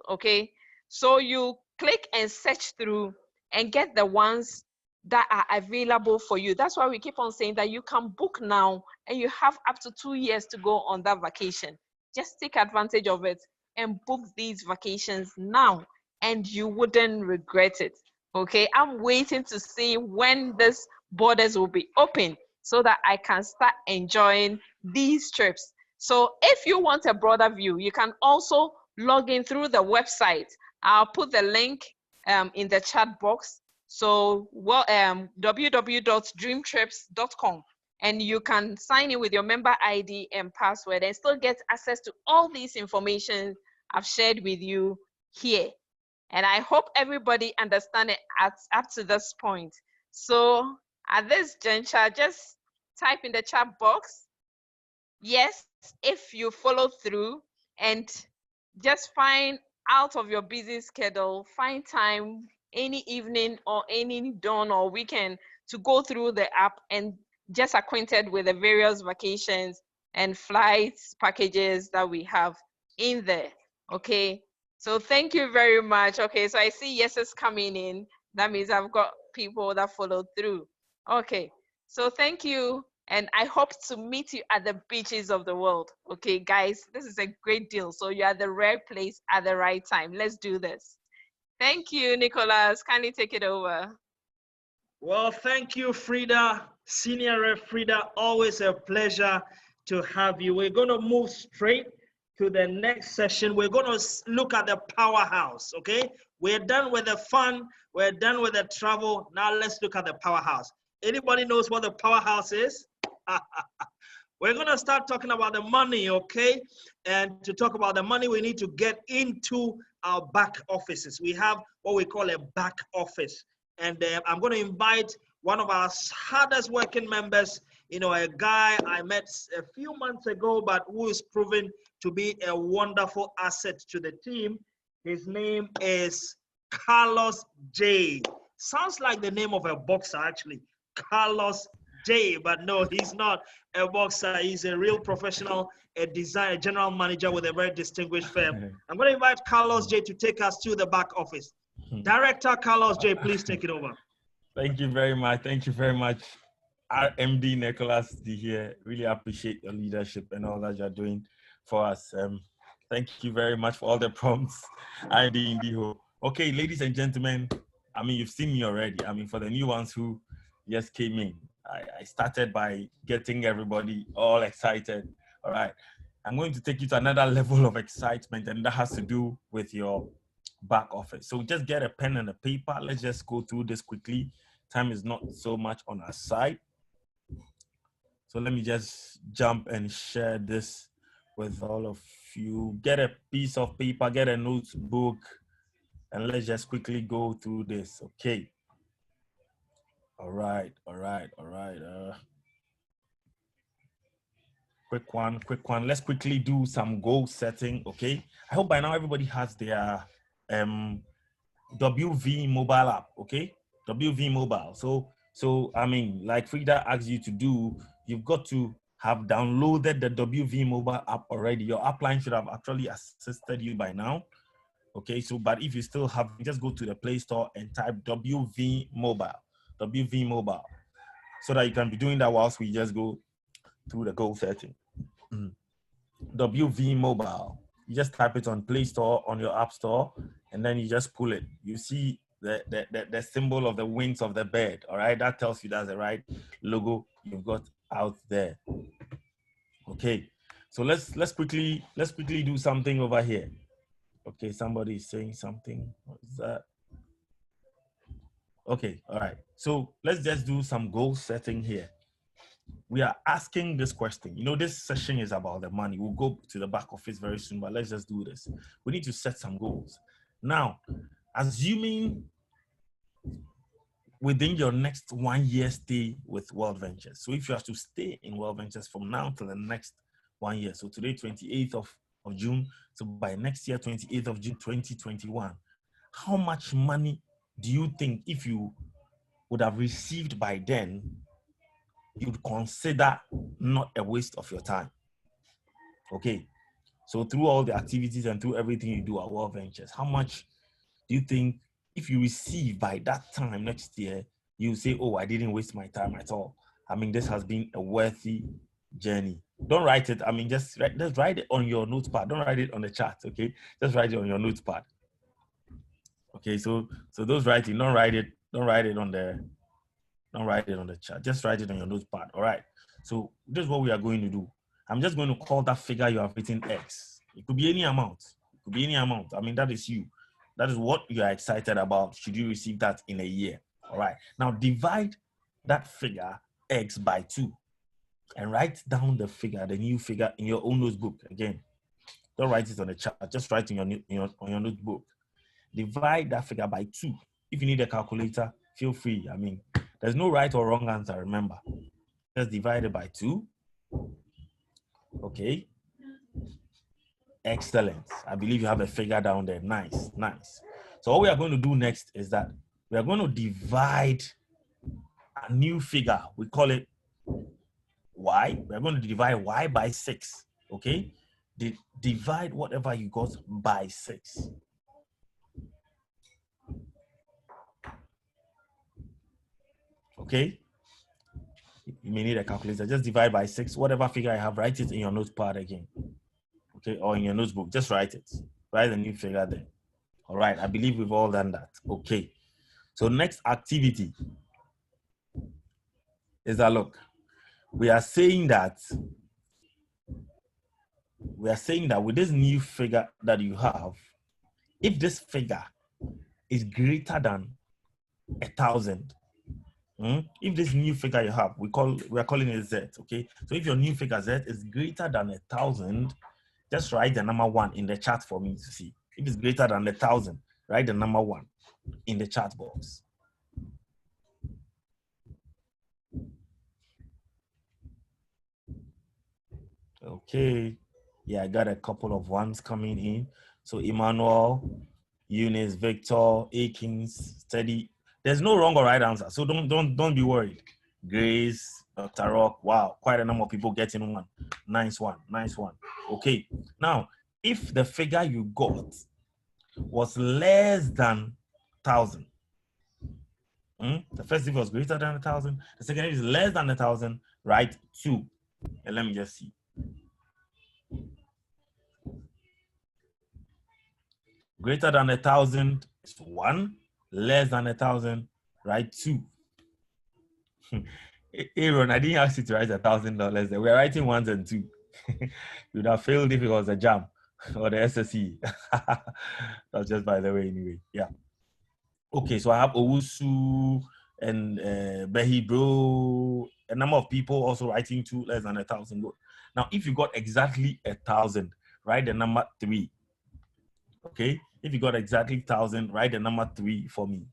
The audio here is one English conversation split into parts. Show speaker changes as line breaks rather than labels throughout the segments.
okay? So you click and search through and get the ones that are available for you. That's why we keep on saying that you can book now and you have up to 2 years to go on that vacation. Just take advantage of it and book these vacations now and you wouldn't regret it. Okay, I'm waiting to see when this borders will be open so that I can start enjoying these trips. So if you want a broader view, you can also log in through the website. I'll put the link in the chat box. So www.dreamtrips.com, and you can sign in with your member ID and password and still get access to all these information I've shared with you here. And I hope everybody understand it up to this point. So at this juncture, just type in the chat box, yes, if you follow through, and just find out of your busy schedule, find time any evening or any dawn or weekend to go through the app and just acquainted with the various vacations and flights packages that we have in there. Okay, so thank you very much. Okay, so I see yeses coming in. That means I've got people that followed through. Okay, so thank you. And I hope to meet you at the beaches of the world. Okay, guys, this is a great deal. So you're at the right place at the right time. Let's do this. Thank you, Nicholas. Kindly take it over.
Well, thank you, Frida. Senior Ref Frida, always a pleasure to have you. We're going to move straight to the next session. We're going to look at the powerhouse, okay? We're done with the fun. We're done with the travel. Now let's look at the powerhouse. Anybody knows what the powerhouse is? We're going to start talking about the money, okay? And to talk about the money, we need to get into our back offices. We have what we call a back office. And I'm going to invite one of our hardest working members, you know, a guy I met a few months ago, but who is proven to be a wonderful asset to the team. His name is Carlos J. Sounds like the name of a boxer, actually. Carlos J, but no, he's not a boxer. He's a real professional, a designer, general manager with a very distinguished firm. I'm going to invite Carlos J to take us to the back office. Director Carlos J, please take it over.
Thank you very much. Thank you very much. RMD Nicholas D here. Really appreciate your leadership and all that you're doing for us. Thank you very much for all the prompts. Okay, ladies and gentlemen, I mean, you've seen me already. I mean, for the new ones who just came in, I started by getting everybody all excited. All right. I'm going to take you to another level of excitement, and that has to do with your back office. So just get a pen and a paper. Let's just go through this quickly. Time is not so much on our side. So let me just jump and share this with all of you. Get a piece of paper, get a notebook, and let's just quickly go through this. Okay. All right. Quick one. Let's quickly do some goal setting. Okay. I hope by now everybody has their WV mobile app. Okay. WV mobile. So I mean, like Frida asked you to do, you've got to have downloaded the WV mobile app already. Your upline should have actually assisted you by now. Okay, so but if you still have, just go to the Play Store and type WV mobile, so that you can be doing that whilst we just go through the goal setting. WV mobile. You just type it on Play Store, on your App Store, and then you just pull it. You see the symbol of the wings of the bird. All right, that tells you that's the right logo you've got out there. Okay, so let's quickly do something over here. Okay, somebody is saying something. What is that? Okay, all right. So let's just do some goal setting here. We are asking this question. You know, this session is about the money. We'll go to the back office very soon, but let's just do this. We need to set some goals. Now, assuming within your next 1 year stay with World Ventures. So if you have to stay in World Ventures from now till the next 1 year. So today, 28th of June. So by next year, 28th of June, 2021, how much money do you think, if you would have received by then, you'd consider not a waste of your time? Okay, So through all the activities and through everything you do at World Ventures, how much do you think if you receive by that time next year, you say, oh, I didn't waste my time at all. I mean, this has been a worthy journey. Don't write it. I mean, just write it on your notepad. Don't write it on the chat, okay? Just write it on your notepad. Okay, so those writing, don't write it on the chat. Just write it on your notepad. All right. So this is what we are going to do. I'm just going to call that figure you have written X. It could be any amount. It could be any amount. I mean, that is you. That is what you are excited about. Should you receive that in a year? All right. Now divide that figure X by 2 and write down the figure, the new figure, in your own notebook. Again, don't write it on the chat. Just write in on your notebook. Divide that figure by 2. If you need a calculator, feel free. I mean, there's no right or wrong answer, remember. Just divide it by 2. Okay. Excellent. I believe you have a figure down there. Nice, nice. So what we are going to do next is that we are going to divide a new figure. We call it Y. We are going to divide Y by 6. Okay. Divide whatever you got by 6. Okay. You may need a calculator. Just divide by 6. Whatever figure I have, write it in your notepad again. Okay, or in your notebook. Just write it. Write a new figure there. All right. I believe we've all done that. Okay. So next activity is that, look, we are saying that with this new figure that you have, if this figure is greater than 1,000, if this new figure you have, we are calling it Z. Okay. So if your new figure Z is greater than 1,000, just write the number 1 in the chat for me to see. If it's greater than 1,000, write the number 1 in the chat box. Okay. Yeah, I got a couple of ones coming in. So Emmanuel, Eunice, Victor, Akins, Steady. There's no wrong or right answer. So don't be worried. Grace, Dr. Rock. Wow, quite a number of people getting one. Nice one. Nice one. Okay. Now, if the figure you got was less than 1,000, the first figure was greater than 1,000. The second is less than 1,000, write 2. And let me just see. Greater than 1,000 is 1. Less than 1,000, write 2. Aaron, I didn't ask you to write $1,000 there. We're writing 1s and 2. You would have failed if it was a jam or the SSE. That's just by the way, anyway. Yeah. Okay, so I have Owusu and Behi Bro, a number of people also writing 2, less than 1,000. Now, if you got exactly 1,000, write the number 3. Okay, if you got exactly 1,000, write the number 3 for me.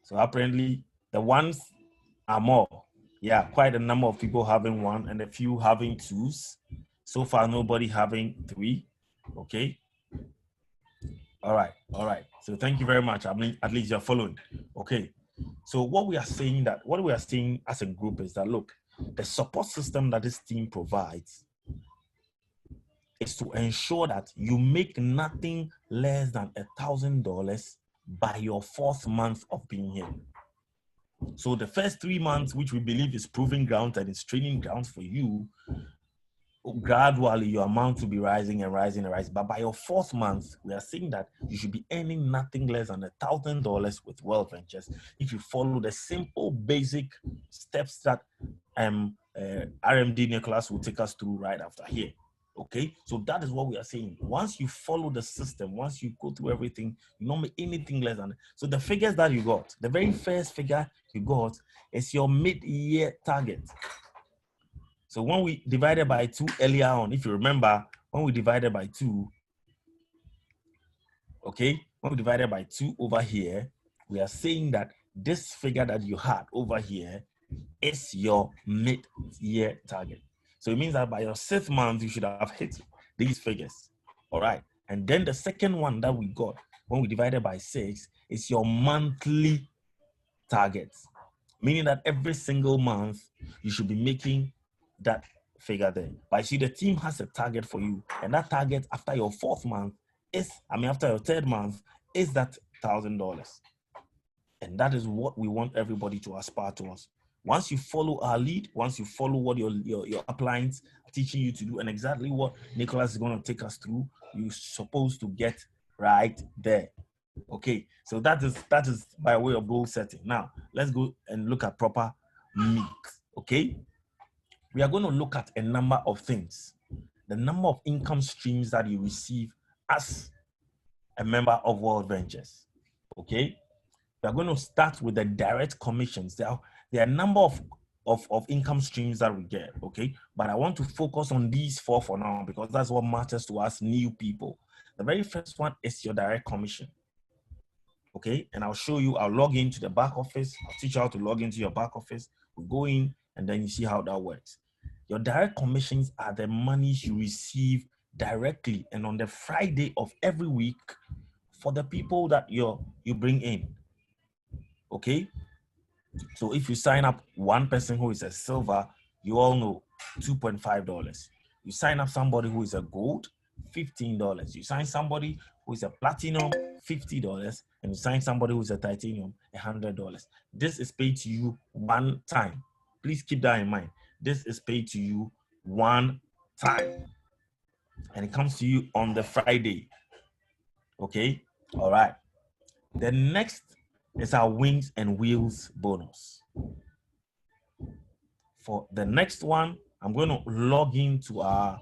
So apparently the ones are more. Yeah, quite a number of people having 1 and a few having 2s. So far, nobody having 3. Okay. All right. All right. So thank you very much. I mean, at least you're following. Okay. So what we are saying as a group is that, look, the support system that this team provides is to ensure that you make nothing less than $1,000 by your 4th month of being here. So the first 3 months, which we believe is proving ground and is training grounds for you, gradually your amount will be rising and rising and rising. But by your 4th month, we are saying that you should be earning nothing less than $1,000 with World Ventures if you follow the simple basic steps that RMD Nicholas will take us through right after here. Okay, so that is what we are saying. Once you follow the system, once you go through everything, you don't make anything less than. So the figures that you got, the very first figure you got is your mid-year target. So when we divided by 2 earlier on, if you remember, when we divided by 2, okay, when we divided by 2 over here, we are saying that this figure that you had over here is your mid-year target. So it means that by your 6th month, you should have hit these figures. All right. And then the second one that we got when we divided by 6 is your monthly target, meaning that every single month you should be making that figure there. But you see, the team has a target for you, and that target after your fourth month is, after your third month, is that $1,000. And that is what we want everybody to aspire towards. Once you follow our lead, once you follow what your uplines are teaching you to do, and exactly what Nicholas is going to take us through, you're supposed to get right there. Okay, so that is by way of goal setting. Now, let's go and look at proper meat. Okay, we are going to look at a number of things. The number of income streams that you receive as a member of World Ventures. Okay, we are going to start with the direct commissions. There are a number of income streams that we get, okay? But I want to focus on these 4 for now because that's what matters to us new people. The very first one is your direct commission, okay? And I'll show you, I'll log into the back office. I'll teach you how to log into your back office. We'll go in and then you see how that works. Your direct commissions are the monies you receive directly and on the Friday of every week for the people that you bring in. Okay, so if you sign up one person who is a silver, you all know $2.5. You sign up somebody who is a gold, $15. You sign somebody who is a platinum, $50, and you sign somebody who is a titanium, $100. This is paid to you one time. Please keep that in mind. This is paid to you one time, and it comes to you on the Friday. Okay, all right. The next is our wings and wheels bonus. For the next one, I'm going to log into our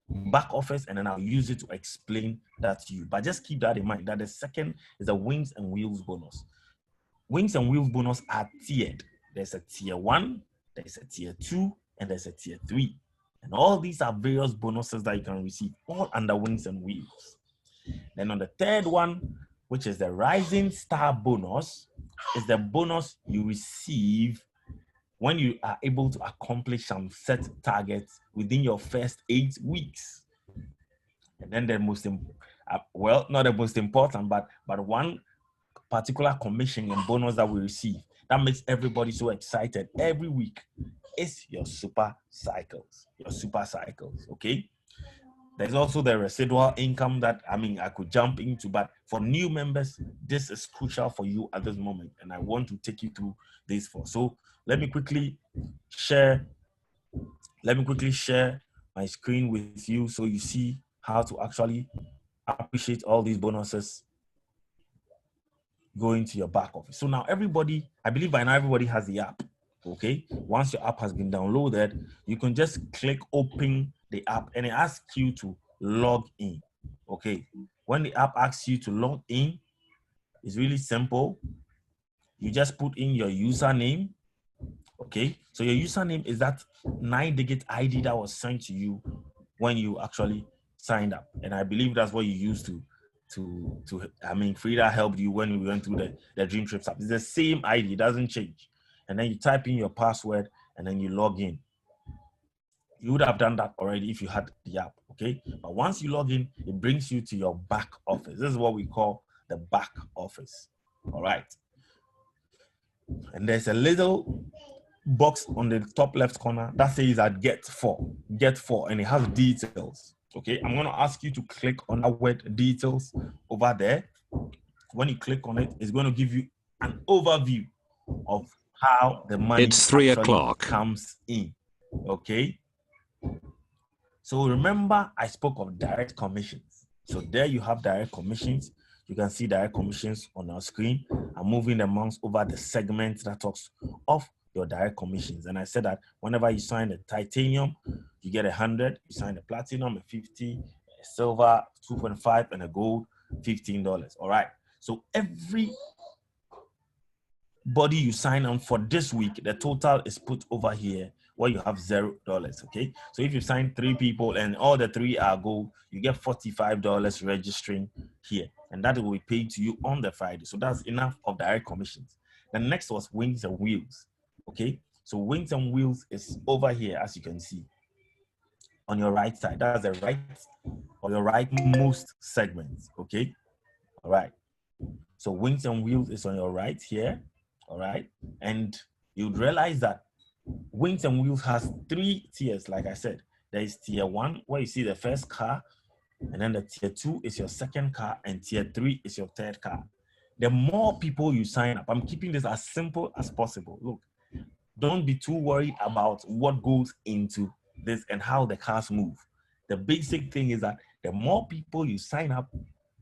back office and then I'll use it to explain that to you. But just keep that in mind that the second is a wings and wheels bonus. Wings and wheels bonus are tiered. There's a tier 1, there's a tier 2, and there's a tier 3. And all these are various bonuses that you can receive, all under wings and wheels. Then on the third one, which is the Rising Star bonus, is the bonus you receive when you are able to accomplish some set targets within your first 8 weeks. And then the most, well, not the most important, but one particular commission and bonus that we receive that makes everybody so excited every week is your super cycles, okay? There's also the residual income that, I could jump into, but for new members, this is crucial for you at this moment. And I want to take you through this for. So let me quickly share my screen with you so you see how to actually appreciate all these bonuses going to your back office. So now everybody, I believe by now everybody has the app, okay? Once your app has been downloaded, you can just click open the app and it asks you to log in, okay? When the app asks you to log in, it's really simple. You just put in your username, okay? So your username is that 9-digit ID that was sent to you when you actually signed up. And I believe that's what you used to Frida helped you when we went through the Dream Trips app. It's the same ID, it doesn't change. And then you type in your password and then you log in. You would have done that already if you had the app, okay? But once you log in, it brings you to your back office. This is what we call the back office, all right? And there's a little box on the top left corner that says that get for, and it has details, okay? I'm gonna ask you to click on that word details over there. When you click on it, it's gonna give you an overview of how the money
it's 3 o'clock
comes in, okay? So remember, I spoke of direct commissions. So there you have direct commissions. You can see direct commissions on our screen. I'm moving the mouse over the segment that talks of your direct commissions. And I said that whenever you sign a titanium, you get 100. You sign a platinum, a 50, a silver, 2.5, and a gold, $15. All right. So every body you sign on for this week, the total is put over here where you have $0, okay? So if you sign 3 people and all the 3 are gold, you get $45 registering here, and that will be paid to you on the Friday. So that's enough of direct commissions. The next was wings and wheels, okay? So wings and wheels is over here, as you can see, on your right side. That's the right or your rightmost segment, okay? All right. So wings and wheels is on your right here, all right? And you'd realize that Wings and Wheels has 3 tiers, like I said. There is tier 1, where you see the first car, and then the tier 2 is your second car, and tier 3 is your third car. The more people you sign up, I'm keeping this as simple as possible. Look, don't be too worried about what goes into this and how the cars move. The basic thing is that the more people you sign up,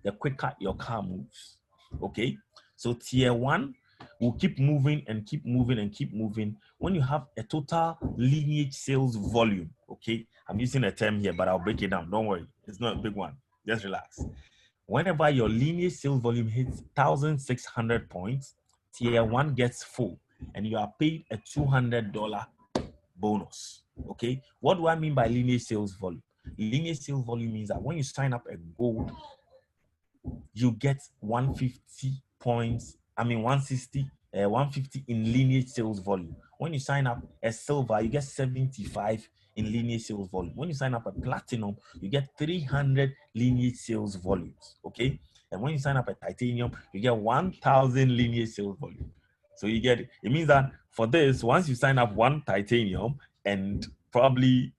the quicker your car moves. Okay? So tier 1 will keep moving and keep moving and keep moving when you have a total lineage sales volume. Okay? I'm using a term here, but I'll break it down. Don't worry. It's not a big one. Just relax. Whenever your lineage sales volume hits 1,600 points, tier 1 gets full and you are paid a $200 bonus. Okay? What do I mean by lineage sales volume? Lineage sales volume means that when you sign up a gold, you get 150 points, 150 in lineage sales volume. When you sign up a silver, you get 75 in lineage sales volume. When you sign up a platinum, you get 300 lineage sales volumes, okay? And when you sign up a titanium, you get 1,000 lineage sales volume. So you get it. It means that for this, once you sign up 1 titanium and probably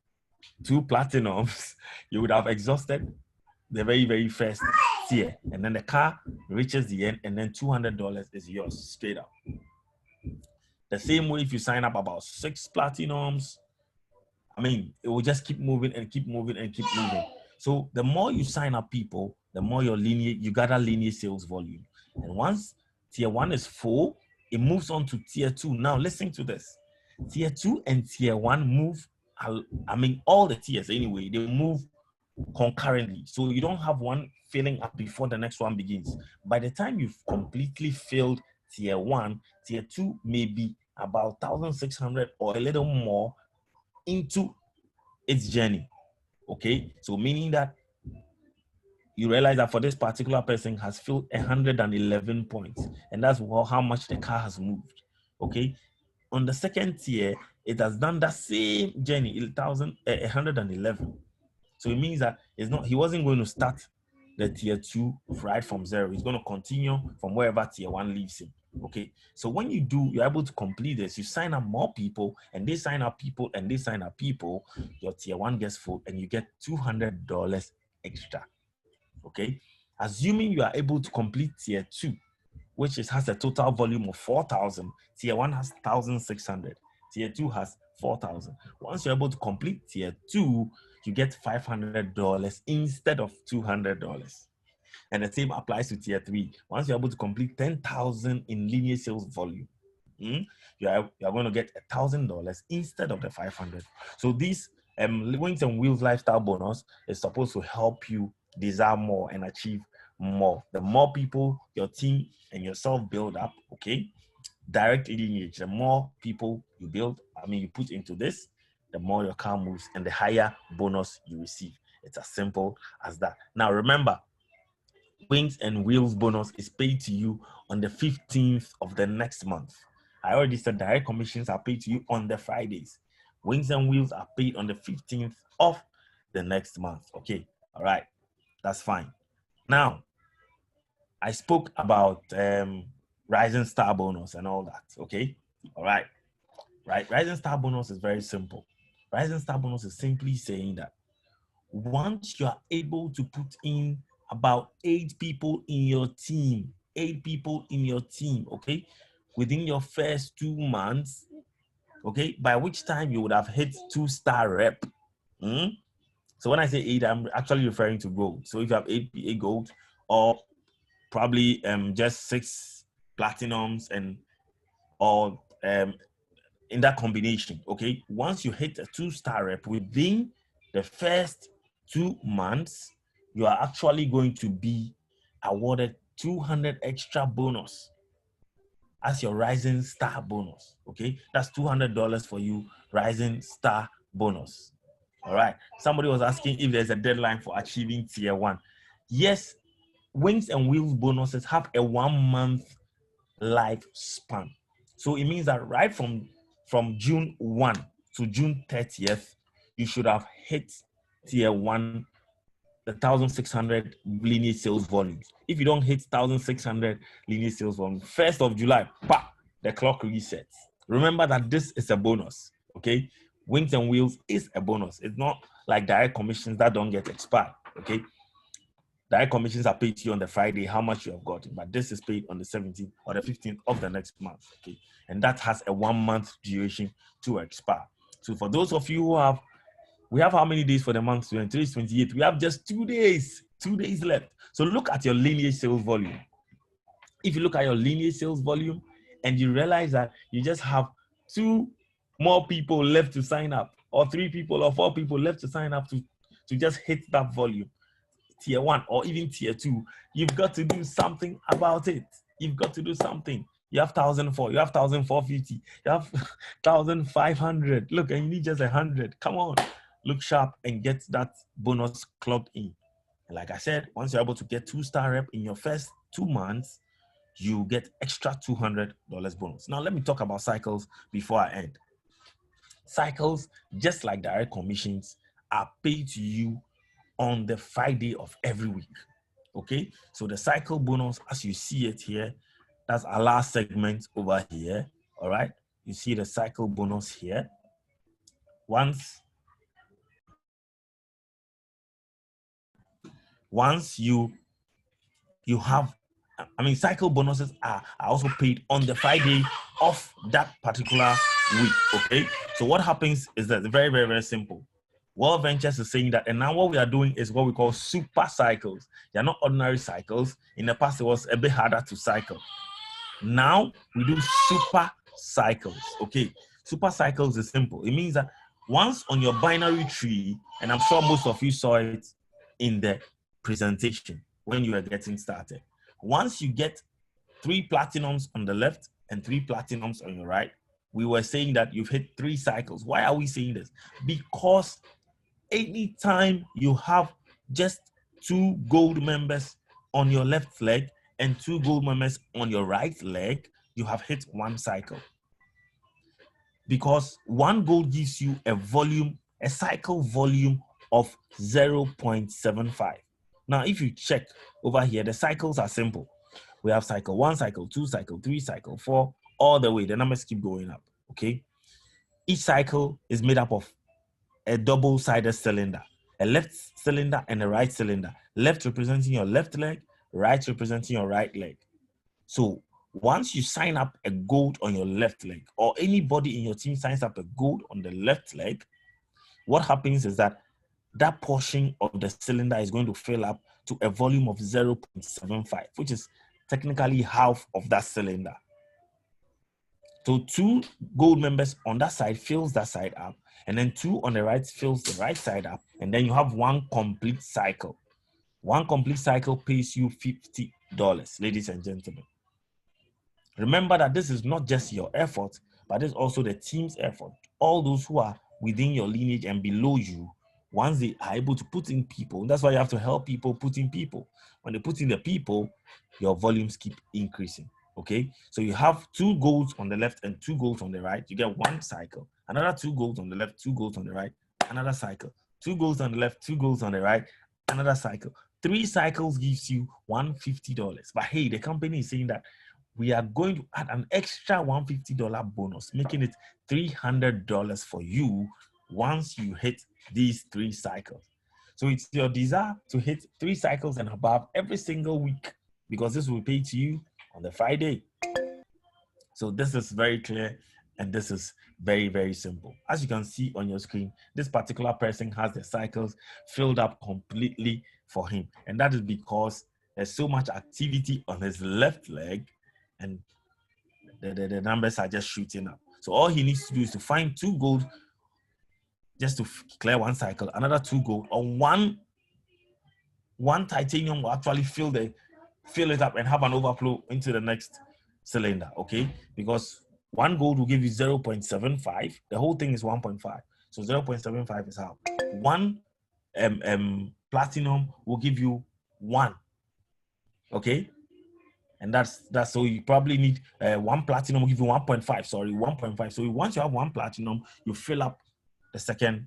2 platinums, you would have exhausted the very, very first tier. And then the car reaches the end, and then $200 is yours straight up. The same way if you sign up about 6 platinums, it will just keep moving and keep moving and keep moving. So the more you sign up people, the more you gather lineage sales volume. And once tier 1 is full, it moves on to tier 2. Now listen to this. Tier 2 and tier 1 move, all the tiers anyway, they move concurrently. So you don't have one filling up before the next one begins. By the time you've completely filled tier 1, tier 2 may be about 1,600 or a little more into its journey. Okay, so meaning that you realize that for this particular person has filled 111 points, and that's how much the car has moved. Okay, on the second tier, it has done that same journey, 111. So it means that he wasn't going to start the tier 2 right from 0. He's going to continue from wherever tier 1 leaves him. Okay. So when you're able to complete this, you sign up more people, and they sign up people, and they sign up people, your tier 1 gets full, and you get $200 extra. Okay. Assuming you are able to complete tier 2, which has a total volume of 4,000, tier 1 has 1,600, tier 2 has 4,000. Once you're able to complete tier 2, you get $500 instead of $200. And the same applies to tier 3. Once you're able to complete 10,000 in linear sales volume, you're going to get $1,000 instead of the 500. So this Wings and Wheels lifestyle bonus is supposed to help you desire more and achieve more. The more people your team and yourself build up, okay, direct lineage, the more people you build, you put into this, the more your car moves and the higher bonus you receive. It's as simple as that. Now remember, Wings and Wheels bonus is paid to you on the 15th of the next month. I already said direct commissions are paid to you on the Fridays. Wings and Wheels are paid on the 15th of the next month. Okay, all right, that's fine. Now, I spoke about Rising Star bonus and all that. Okay, all right. Rising Star bonus is very simple. Rising Star bonus is simply saying that once you are able to put in about 8 people in your team, okay, within your first 2 months, okay, by which time you would have hit 2-star rep. So when I say 8, I'm actually referring to gold. So if you have 8 gold, or probably just 6 platinums or in that combination, okay, once you hit a 2-star rep within the first 2 months, you are actually going to be awarded 200 extra bonus as your Rising Star bonus. Okay, that's $200 for you, Rising Star bonus. All right, somebody was asking if there's a deadline for achieving tier 1. Yes, Wings and Wheels bonuses have a 1-month lifespan. So it means that right from June 1 to June 30th, you should have hit tier 1, the 1,600 lineage sales volumes. If you don't hit 1,600 lineage sales volume, 1st of July, the clock resets. Remember that this is a bonus. Okay, wings and wheels is a bonus. It's not like direct commissions that don't get expired. Okay, direct commissions are paid to you on the Friday, how much you have gotten, but this is paid on the 17th or the 15th of the next month. Okay, and that has a 1 month duration to expire. So for those of you who have, we have how many days for the month? 23, 28. We have just 2 days, 2 days left. So look at your lineage sales volume. If you look at your lineage sales volume and you realize that you just have 2 more people left to sign up, or 3 people or 4 people left to sign up to just hit that volume, tier 1 or even tier 2, you've got to do something about it. You've got to do something. You have 1,004, you have 1,450, you have 1,500. Look, and you need just 100. Come on, look sharp and get that bonus clocked in. And like I said, once you're able to get 2-star rep in your first 2 months, you get extra $200 bonus. Now, let me talk about cycles before I end. Cycles, just like direct commissions, are paid to you on the Friday of every week. Okay, so the cycle bonus, as you see it here, that's our last segment over here. All right, you see the cycle bonus here. Once you have, I mean, cycle bonuses are also paid on the Friday of that particular week. Okay, so what happens is that very, very, very simple. World Ventures is saying that, and now what we are doing is what we call super cycles. They are not ordinary cycles. In the past, it was a bit harder to cycle. Now we do super cycles. Okay, super cycles is simple. It means that once on your binary tree, and I'm sure most of you saw it in the presentation when you were getting started. Once you get 3 platinums on the left and 3 platinums on your right, we were saying that you've hit 3 cycles. Why are we saying this? Because anytime you have just 2 gold members on your left leg and 2 gold members on your right leg, you have hit 1 cycle. Because 1 gold gives you a cycle volume of 0.75. Now, if you check over here, the cycles are simple. We have cycle 1, cycle 2, cycle 3, cycle 4, all the way. The numbers keep going up, okay? Each cycle is made up of a double-sided cylinder, a left cylinder and a right cylinder. Left representing your left leg, right representing your right leg. So once you sign up a gold on your left leg, or anybody in your team signs up a gold on the left leg, what happens is that that portion of the cylinder is going to fill up to a volume of 0.75, which is technically half of that cylinder. So 2 gold members on that side fills that side up, and then 2 on the right fills the right side up, and then you have 1 complete cycle. 1 complete cycle pays you $50, ladies and gentlemen. Remember that this is not just your effort, but it's also the team's effort. All those who are within your lineage and below you, once they are able to put in people, that's why you have to help people put in people. When they put in the people, your volumes keep increasing. Okay, so you have 2 goals on the left and 2 goals on the right. You get 1 cycle. Another 2 goals on the left, 2 goals on the right, another cycle. 2 goals on the left, 2 goals on the right, another cycle. 3 cycles gives you $150. But hey, the company is saying that we are going to add an extra $150 bonus, making it $300 for you once you hit these 3 cycles. So it's your desire to hit 3 cycles and above every single week, because this will pay to you on the Friday. So this is very clear, and this is very, very simple. As you can see on your screen, this particular person has the cycles filled up completely for him. And that is because there's so much activity on his left leg, and the numbers are just shooting up. So all he needs to do is to find 2 gold just to clear 1 cycle, another 2 gold, or one titanium will actually fill it up and have an overflow into the next cylinder, okay? Because 1 gold will give you 0.75. The whole thing is 1.5. So 0.75 is how. 1 platinum will give you 1, okay? And that's so you probably need 1 platinum will give you 1.5. Sorry, 1.5. So once you have 1 platinum, you fill up the second,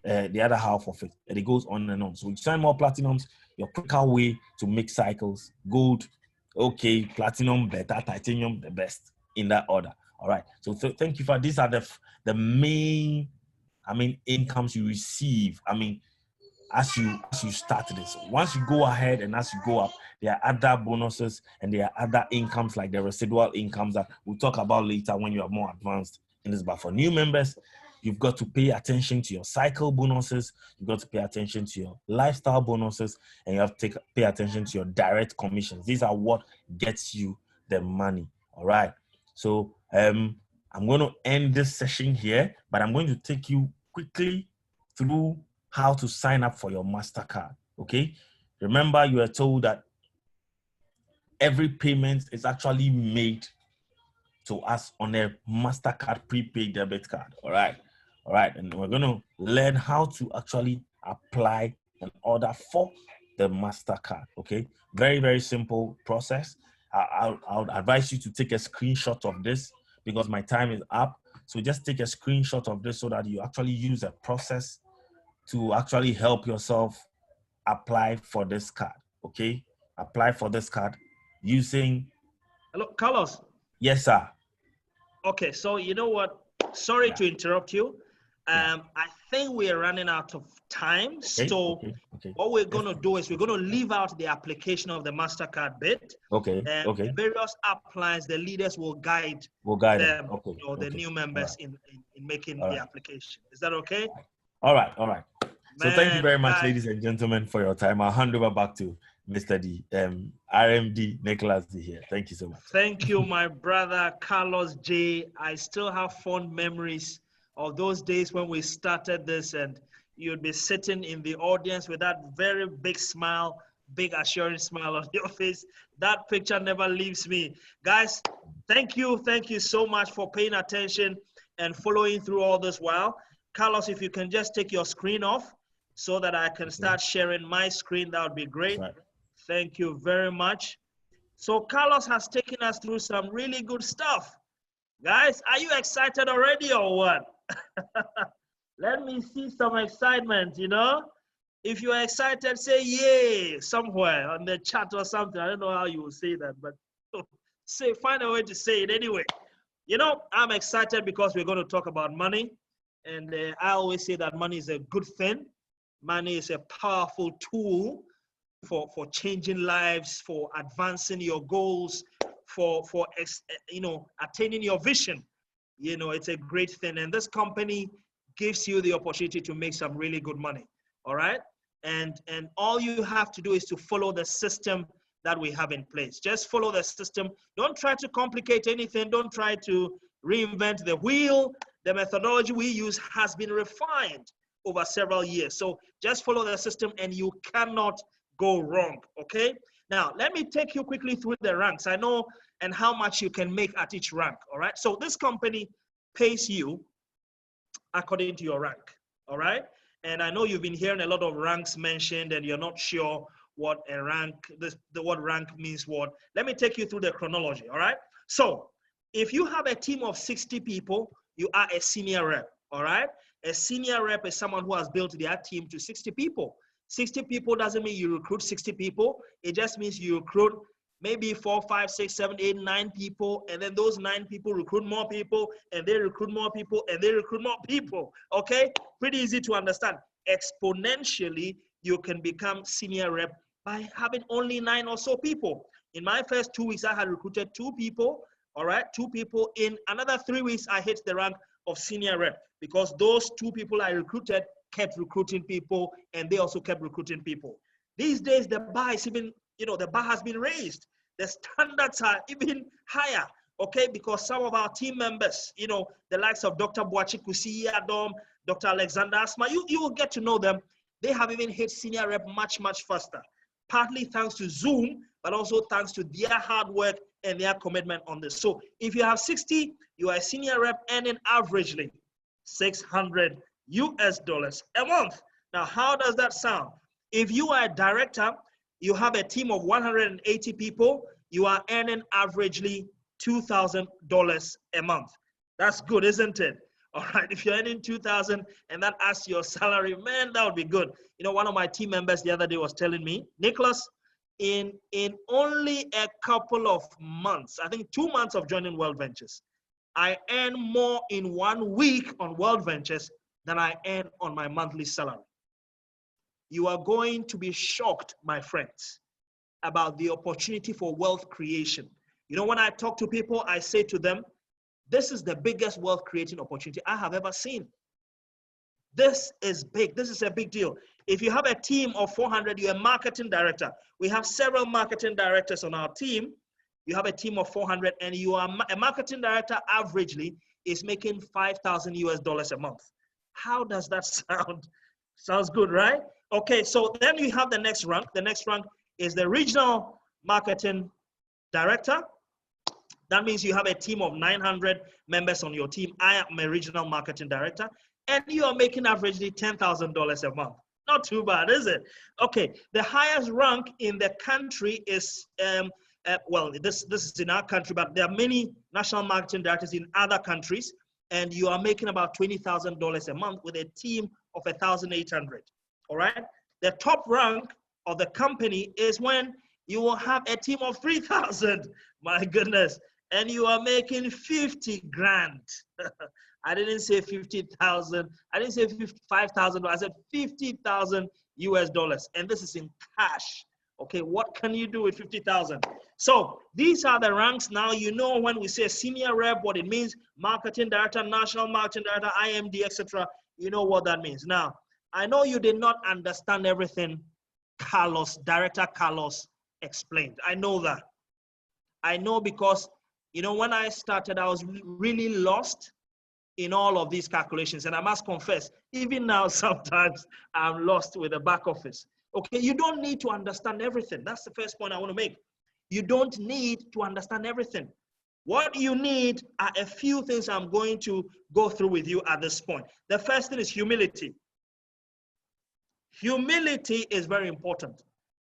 the other half of it, and it goes on and on. So you sign more platinums, your quicker way to make cycles: gold, okay, platinum, better, titanium, the best, in that order. All right. So thank you for these are the main, incomes you receive. As you start this, once you go ahead and as you go up, there are other bonuses and there are other incomes like the residual incomes that we'll talk about later when you are more advanced in this. But for new members, you've got to pay attention to your cycle bonuses, you've got to pay attention to your lifestyle bonuses, and you have to pay attention to your direct commissions. These are what gets you the money. All right. So I'm going to end this session here, but I'm going to take you quickly through how to sign up for your MasterCard, okay? Remember, you are told that every payment is actually made to us on a MasterCard prepaid debit card, all right? All right, and we're gonna learn how to actually apply an order for the MasterCard, okay? Very, very simple process. I'll advise you to take a screenshot of this because my time is up. So just take a screenshot of this so that you actually use a process to actually help yourself apply for this card, okay? Apply for this card using...
Hello, Carlos.
Yes, sir.
Okay, so you know what? Sorry to interrupt you. I think we're running out of time.
Okay,
so
okay.
what we're going to do is we're going to leave out the application of the MasterCard bit.
Okay.
Various app lines, the leaders will guide them, the new members in making the application. Is that okay?
All right. So thank you very much,
guys,
ladies and gentlemen, for your time. I'll hand over back to Mr. D, RMD Nicholas D here. Thank you so much.
Thank you, my brother, Carlos J. I still have fond memories of those days when we started this and you'd be sitting in the audience with that very big smile, big assuring smile on your face. That picture never leaves me. Guys, thank you so much for paying attention and following through all this while. Carlos, if you can just take your screen off so that I can start sharing my screen, that would be great. Right. Thank you very much. So Carlos has taken us through some really good stuff. Guys, are you excited already or what? Let me see some excitement, you know? If you're excited, say yay somewhere on the chat or something. I don't know how you will say that, but find a way to say it anyway. You know, I'm excited because we're going to talk about money. And I always say that money is a good thing. Money is a powerful tool for changing lives, for advancing your goals, for attaining your vision. You know, it's a great thing. And this company gives you the opportunity to make some really good money. All right. And all you have to do is to follow the system that we have in place. Just follow the system. Don't try to complicate anything. Don't try to reinvent the wheel. The methodology we use has been refined over several years. So just follow the system and you cannot go wrong, okay? Now, let me take you quickly through the ranks. I know and how much you can make at each rank, all right? So this company pays you according to your rank, all right? And I know you've been hearing a lot of ranks mentioned and you're not sure what a rank, what rank means what. Let me take you through the chronology, all right? So if you have a team of 60 people, you are a senior rep, all right? A senior rep is someone who has built their team to 60 people. 60 people doesn't mean you recruit 60 people. It just means you recruit maybe 4, 5, 6, 7, 8, 9 people, and then those 9 people recruit more people, and they recruit more people, and they recruit more people, okay? Pretty easy to understand. Exponentially, you can become senior rep by having only 9 or so people. In my first 2 weeks, I had recruited 2 people, all right, 2 people. In another 3 weeks, I hit the rank of senior rep because those 2 people I recruited kept recruiting people and they also kept recruiting people. These days, the bar is even, the bar has been raised. The standards are even higher, okay? Because some of our team members, the likes of Dr. Boachi Kusi Adom, Dr. Alexander Asma, you will get to know them. They have even hit senior rep much, much faster. Partly thanks to Zoom, but also thanks to their hard work and their commitment on this. So if you have 60, you are a senior rep earning averagely $600 a month. Now, how does that sound? If you are a director, you have a team of 180 people, you are earning averagely $2,000 a month. That's good, isn't it? All right, if you're earning $2,000 and that adds your salary, man, that would be good. One of my team members the other day was telling me, Nicholas, in only a couple of months, I think 2 months of joining World Ventures, I earn more in 1 week on World Ventures than I earn on my monthly salary. You are going to be shocked, my friends, about the opportunity for wealth creation. You know, when I talk to people, I say to them, this is the biggest wealth creating opportunity I have ever seen. This is big. This is a big deal. If you have a team of 400, you're a marketing director. We have several marketing directors on our team. You have a team of 400 and you are a marketing director averagely is making $5,000 a month. How does that sound? Sounds good, right? Okay, so then you have the next rank. The next rank is the regional marketing director. That means you have a team of 900 members on your team. I am a regional marketing director, and you are making averagely $10,000 a month. Not too bad, is it? Okay, the highest rank in the country is, well, this is in our country, but there are many national marketing directors in other countries, and you are making about $20,000 a month with a team of 1,800. All right? The top rank of the company is when you will have a team of 3,000. My goodness. And you are making 50 grand. I didn't say 50,000. I didn't say 55,000. I said 50,000 US dollars. And this is in cash. Okay, what can you do with 50,000? So these are the ranks. Now you know when we say senior rep, what it means, marketing director, national marketing director, IMD, etc. You know what that means. Now, I know you did not understand everything Director Carlos explained. I know that. I know because, you know, when I started, I was really lost in all of these calculations. And I must confess, even now, sometimes I'm lost with the back office. Okay, you don't need to understand everything. That's the first point I want to make. You don't need to understand everything. What you need are a few things I'm going to go through with you at this point. The first thing is humility. Humility is very important.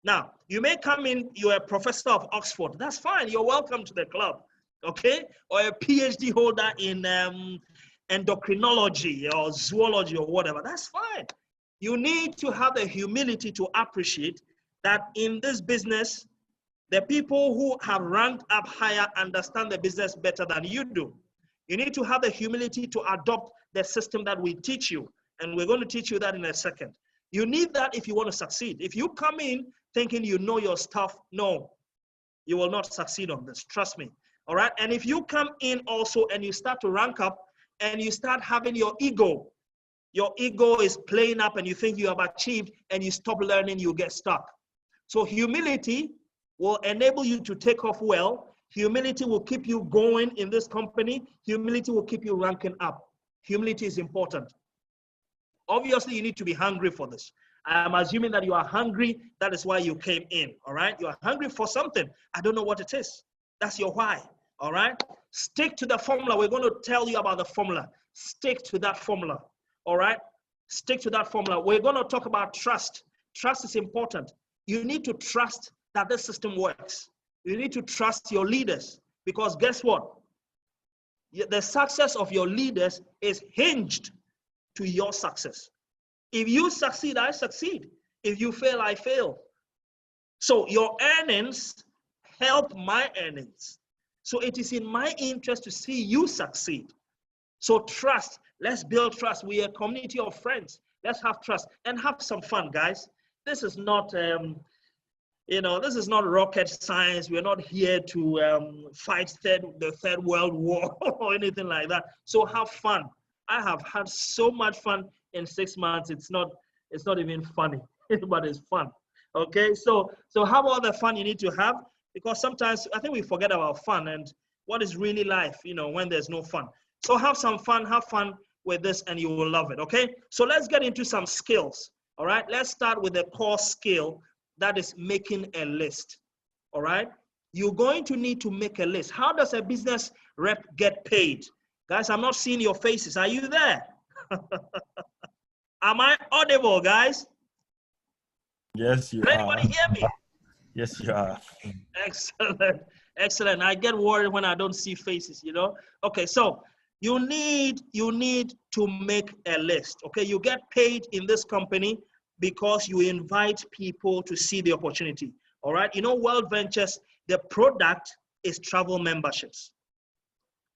Now, you may come in, you're a professor of Oxford. That's fine. You're welcome to the club, okay? Or a PhD holder in endocrinology or zoology or whatever. That's fine. You need to have the humility to appreciate that in this business, the people who have ranked up higher understand the business better than you do. You need to have the humility to adopt the system that we teach you. And we're going to teach you that in a second. You need that if you want to succeed. If you come in thinking you know your stuff, no, you will not succeed on this. Trust me. All right. And if you come in also and you start to rank up and you start having your ego is playing up and you think you have achieved and you stop learning, you get stuck. So humility will enable you to take off well. Humility will keep you going in this company. Humility will keep you ranking up. Humility is important. Obviously, you need to be hungry for this. I'm assuming that you are hungry. That is why you came in, all right? You are hungry for something. I don't know what it is. That's your why, all right? Stick to the formula. We're going to tell you about the formula. Stick to that formula, all right? Stick to that formula. We're going to talk about trust. Trust is important. You need to trust that this system works. You need to trust your leaders because guess what? The success of your leaders is hinged to your success. If you succeed, I succeed. If you fail, I fail. So your earnings help my earnings. So it is in my interest to see you succeed. So trust, let's build trust. We are a community of friends. Let's have trust and have some fun, guys. This is not, this is not rocket science. We're not here to fight the Third World War or anything like that. So have fun. I have had so much fun in 6 months. It's not even funny, but it's fun. Okay, so have all the fun you need to have because sometimes I think we forget about fun and what is really life, when there's no fun. So have some fun, have fun with this and you will love it, okay? So let's get into some skills, all right? Let's start with the core skill that is making a list, all right? You're going to need to make a list. How does a business rep get paid? Guys, I'm not seeing your faces. Are you there? Am I audible, guys?
Yes, you
Can
are.
anybody hear me?
Yes, you are.
Excellent. Excellent. I get worried when I don't see faces, Okay, so you need to make a list. Okay, you get paid in this company because you invite people to see the opportunity. All right, World Ventures, the product is travel memberships.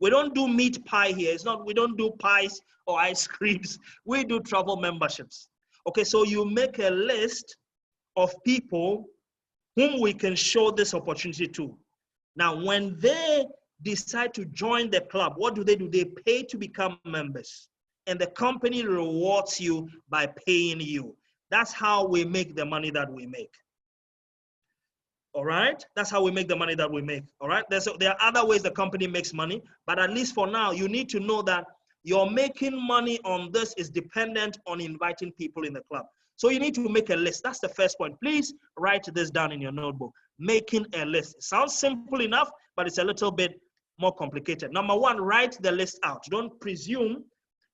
We don't do meat pie here. It's not, we don't do pies or ice creams. We do travel memberships. Okay, so you make a list of people whom we can show this opportunity to. Now, when they decide to join the club, what do? They pay to become members. And the company rewards you by paying you. That's how we make the money that we make. All right? That's how we make the money that we make. All right? There are other ways the company makes money, but at least for now, you need to know that your making money on this is dependent on inviting people in the club. So you need to make a list. That's the first point. Please write this down in your notebook. Making a list. It sounds simple enough, but it's a little bit more complicated. Number one, write the list out. Don't presume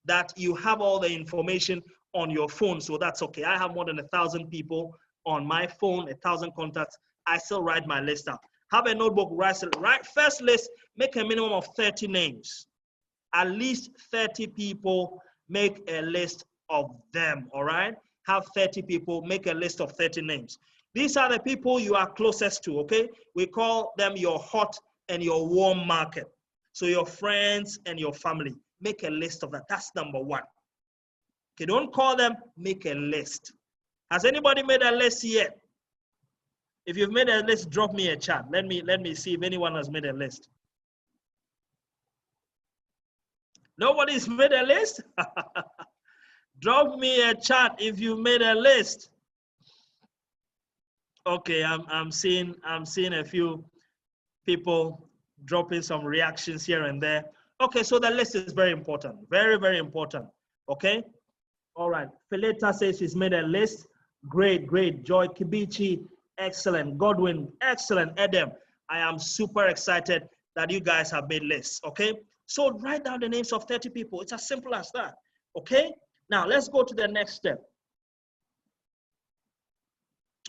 that you have all the information on your phone, so that's okay. I have more than 1,000 people on my phone, 1,000 contacts. I still write my list out. Have a notebook, write first list, make a minimum of 30 names. At least 30 people, make a list of them, all right? Have 30 people, make a list of 30 names. These are the people you are closest to, okay? We call them your hot and your warm market. So your friends and your family, make a list of that. That's number one. Okay, don't call them, make a list. Has anybody made a list yet? If you've made a list, drop me a chat. Let me see if anyone has made a list. Nobody's made a list? Drop me a chat if you made a list. Okay, I'm seeing a few people dropping some reactions here and there. Okay, so the list is very important. Very, very important. Okay? All right. Fileta says she's made a list. Great, great. Joy Kibichi, excellent. Godwin, excellent. Edem, I am super excited that you guys have made lists. Okay? So write down the names of 30 people. It's as simple as that. Okay? Now let's go to the next step.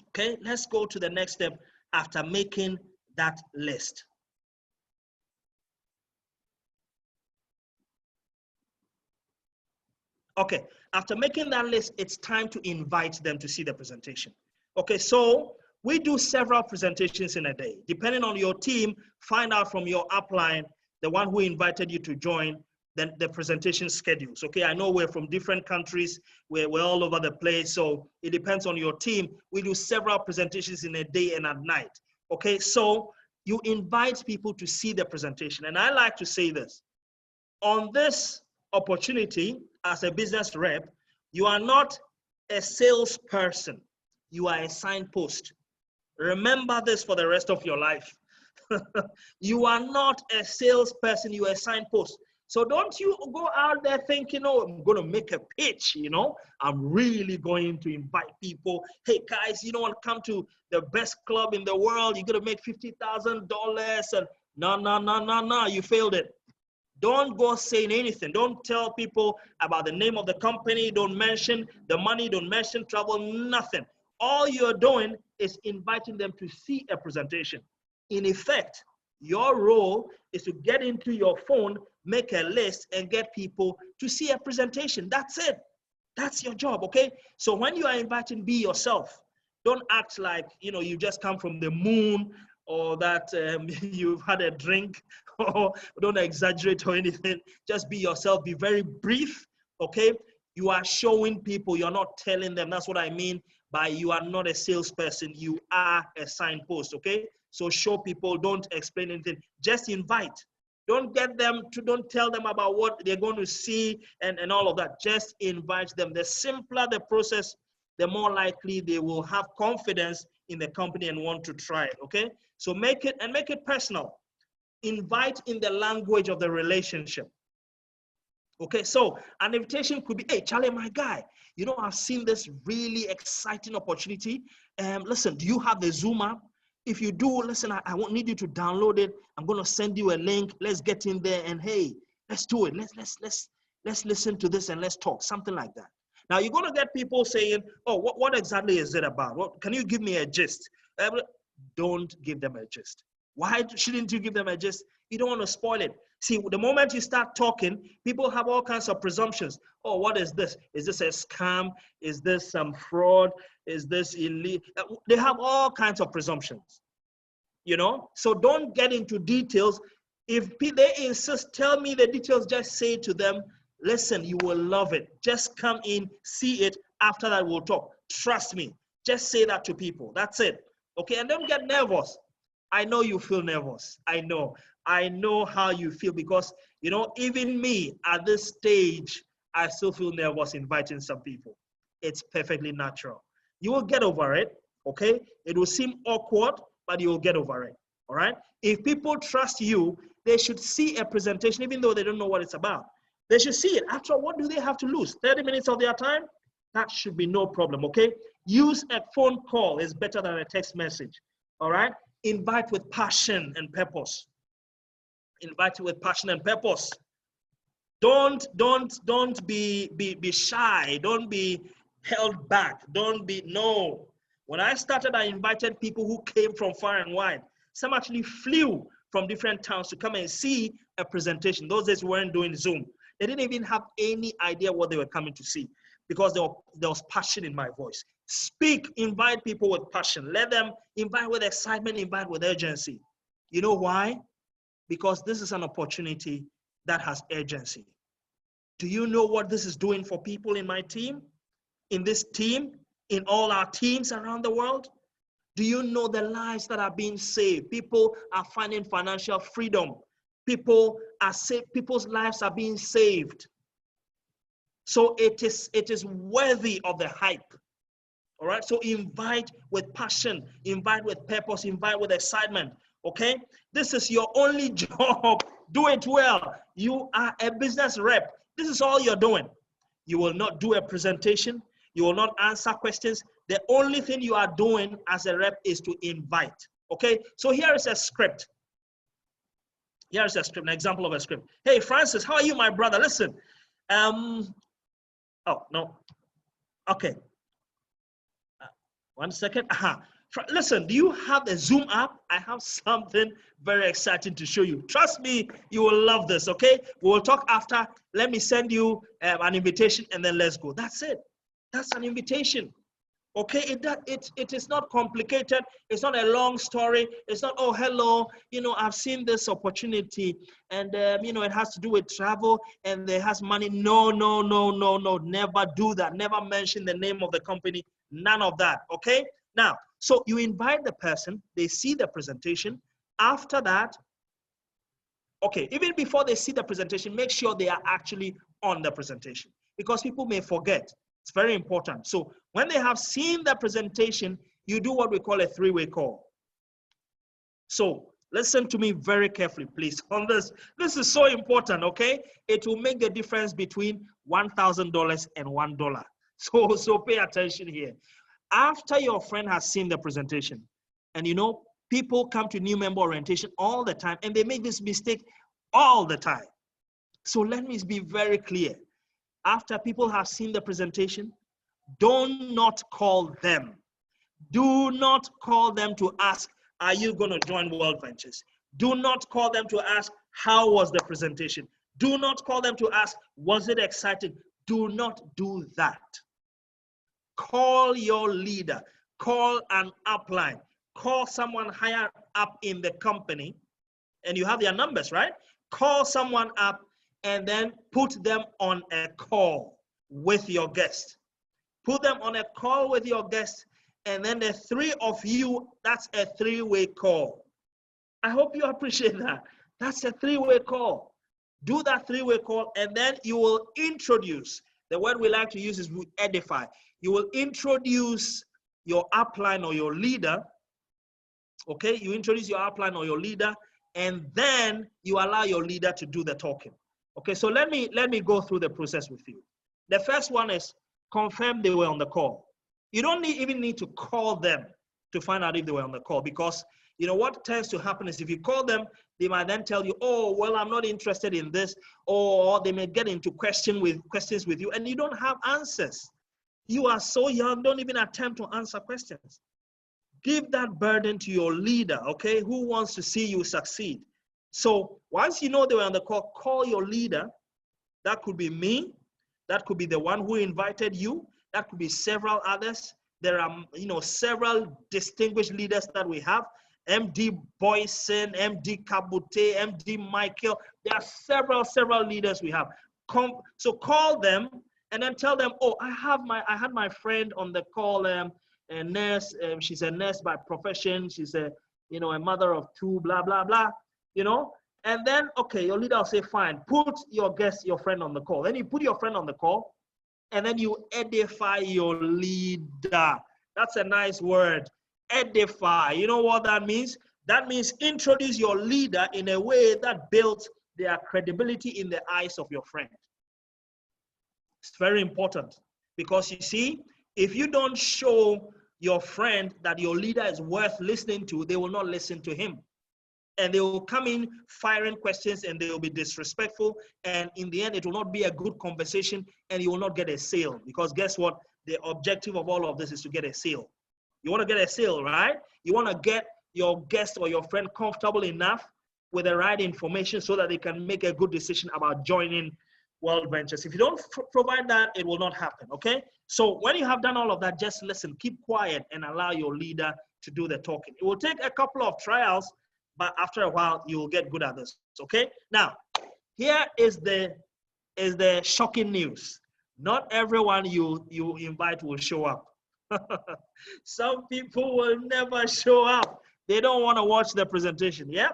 Okay, let's go to the next step after making that list. Okay, after making that list, it's time to invite them to see the presentation. Okay, so we do several presentations in a day. Depending on your team, find out from your upline, the one who invited you to join, then the presentation schedules. Okay, I know we're from different countries, we're all over the place, so it depends on your team. We do several presentations in a day and at night. Okay, so you invite people to see the presentation. And I like to say this, on this opportunity as a business rep, you are not a salesperson, you are a signpost. Remember this for the rest of your life. You are not a salesperson, you are a signpost. So don't you go out there thinking, oh, I'm going to make a pitch, you know, I'm really going to invite people. Hey guys, you don't want to come to the best club in the world, you're going to make $50,000 and no, you failed it. Don't go saying anything. Don't tell people about the name of the company. Don't mention the money, don't mention travel, nothing. All you're doing is inviting them to see a presentation. In effect, your role is to get into your phone, make a list, and get people to see a presentation. That's it. That's your job, okay? So when you are inviting, be yourself. Don't act like, you know, you just come from the moon or that you've had a drink, or don't exaggerate or anything. Just be yourself. Be very brief, okay? You are showing people, you're not telling them. That's what I mean by you are not a salesperson. You are a signpost, okay? So show people, don't explain anything. Just invite. Don't don't tell them about what they're going to see and all of that. Just invite them. The simpler the process, the more likely they will have confidence in the company and want to try it, okay? So make it personal. Invite in the language of the relationship. Okay, so an invitation could be, hey, Charlie, my guy, you know, I've seen this really exciting opportunity. Listen, do you have the Zoom app? If you do, listen, I won't need you to download it. I'm going to send you a link. Let's get in there and hey, let's do it. Let's listen to this and let's talk, something like that. Now you're going to get people saying, oh, what exactly is it about? Can you give me a gist? Don't give them a gist. Why shouldn't you give them a gist? You don't want to spoil it. See, the moment you start talking, people have all kinds of presumptions. Oh, what is this? Is this a scam? Is this some fraud? Is this illegal? They have all kinds of presumptions, you know? So don't get into details. If they insist, tell me the details, just say to them, listen, you will love it. Just come in, see it. After that, we'll talk. Trust me. Just say that to people. That's it. Okay, and don't get nervous. I know you feel nervous. I know how you feel because, you know, even me at this stage, I still feel nervous inviting some people. It's perfectly natural. You will get over it, okay? It will seem awkward, but you will get over it, all right? If people trust you, they should see a presentation, even though they don't know what it's about. They should see it. After all, what do they have to lose? 30 minutes of their time? That should be no problem, okay? Use a phone call. It's better than a text message, all right? Invite with passion and purpose. Invite with passion and purpose. Don't be shy. Don't be held back. No. When I started, I invited people who came from far and wide. Some actually flew from different towns to come and see a presentation. Those days we weren't doing Zoom. They didn't even have any idea what they were coming to see because there was passion in my voice. Speak, invite people with passion. Let them invite with excitement, invite with urgency. You know why? Because this is an opportunity that has urgency. Do you know what this is doing for people in my team? In this team? In all our teams around the world? Do you know the lives that are being saved? People are finding financial freedom. People are saved. People's lives are being saved. So it is worthy of the hype. All right. So invite with passion, invite with purpose, invite with excitement. Okay. This is your only job. Do it well. You are a business rep. This is all you're doing. You will not do a presentation. You will not answer questions. The only thing you are doing as a rep is to invite. Okay. So here is a script. Here is a script, an example of a script. Hey, Francis, how are you, my brother? Listen. Oh, no. Okay. 1 second. Listen, do you have the Zoom app? I have something very exciting to show you. Trust me, you will love this, okay? We will talk after. Let me send you an invitation and then let's go. That's it. That's an invitation. Okay, it is not complicated. It's not a long story. It's not, oh, hello, you know, I've seen this opportunity and, you know, it has to do with travel and it has money. No. Never do that. Never mention the name of the company. None of that, okay? Now, so you invite the person, they see the presentation. After that, okay, even before they see the presentation, make sure they are actually on the presentation because people may forget. It's very important. So when they have seen the presentation, you do what we call a three-way call. So listen to me very carefully, please, on this. This is so important, okay? It will make the difference between $1,000 and $1. So pay attention here. After your friend has seen the presentation, and you know, people come to new member orientation all the time, and they make this mistake all the time. So let me be very clear. After people have seen the presentation, do not call them. Do not call them to ask, are you going to join World Ventures? Do not call them to ask, how was the presentation? Do not call them to ask, was it exciting? Do not do that. Call your leader. Call an upline. Call someone higher up in the company, and you have their numbers, right? Call someone up and then put them on a call with your guest. Put them on a call with your guest, and then the three of you, that's a three-way call. I hope you appreciate that. That's a three-way call. Do that three-way call, and then you will introduce. The word we like to use is edify. You will introduce your upline or your leader. Okay, you introduce your upline or your leader, and then you allow your leader to do the talking. Okay, so let me go through the process with you. The first one is confirm they were on the call. You don't even need to call them to find out if they were on the call, because you know what tends to happen is if you call them, they might then tell you, oh, well, I'm not interested in this, or they may get into questions with you, and you don't have answers. You are so young, don't even attempt to answer questions. Give that burden to your leader, okay, who wants to see you succeed. So once you know they were on the call, call your leader. That could be me. That could be the one who invited you. That could be several others. There are, you know, several distinguished leaders that we have. MD Boyson, MD Kabute, MD Michael. There are several leaders we have. So call them and then tell them, oh, I had my friend on the call, a nurse. She's a nurse by profession. She's a mother of two, blah, blah, blah, And then, okay, your leader will say, fine, put your friend on the call. Then you put your friend on the call, and then you edify your leader. That's a nice word, edify. You know what that means? That means introduce your leader in a way that builds their credibility in the eyes of your friend. It's very important because you see, if you don't show your friend that your leader is worth listening to, they will not listen to him. And they will come in firing questions and they will be disrespectful. And in the end, it will not be a good conversation and you will not get a sale. Because guess what? The objective of all of this is to get a sale. You want to get a sale, right? You want to get your guest or your friend comfortable enough with the right information so that they can make a good decision about joining World Ventures. If you don't provide that, it will not happen, okay? So when you have done all of that, just listen, keep quiet and allow your leader to do the talking. It will take a couple of trials, but after a while, you will get good at this, okay? Now, here is the shocking news. Not everyone you invite will show up. Some people will never show up. They don't want to watch the presentation, yeah?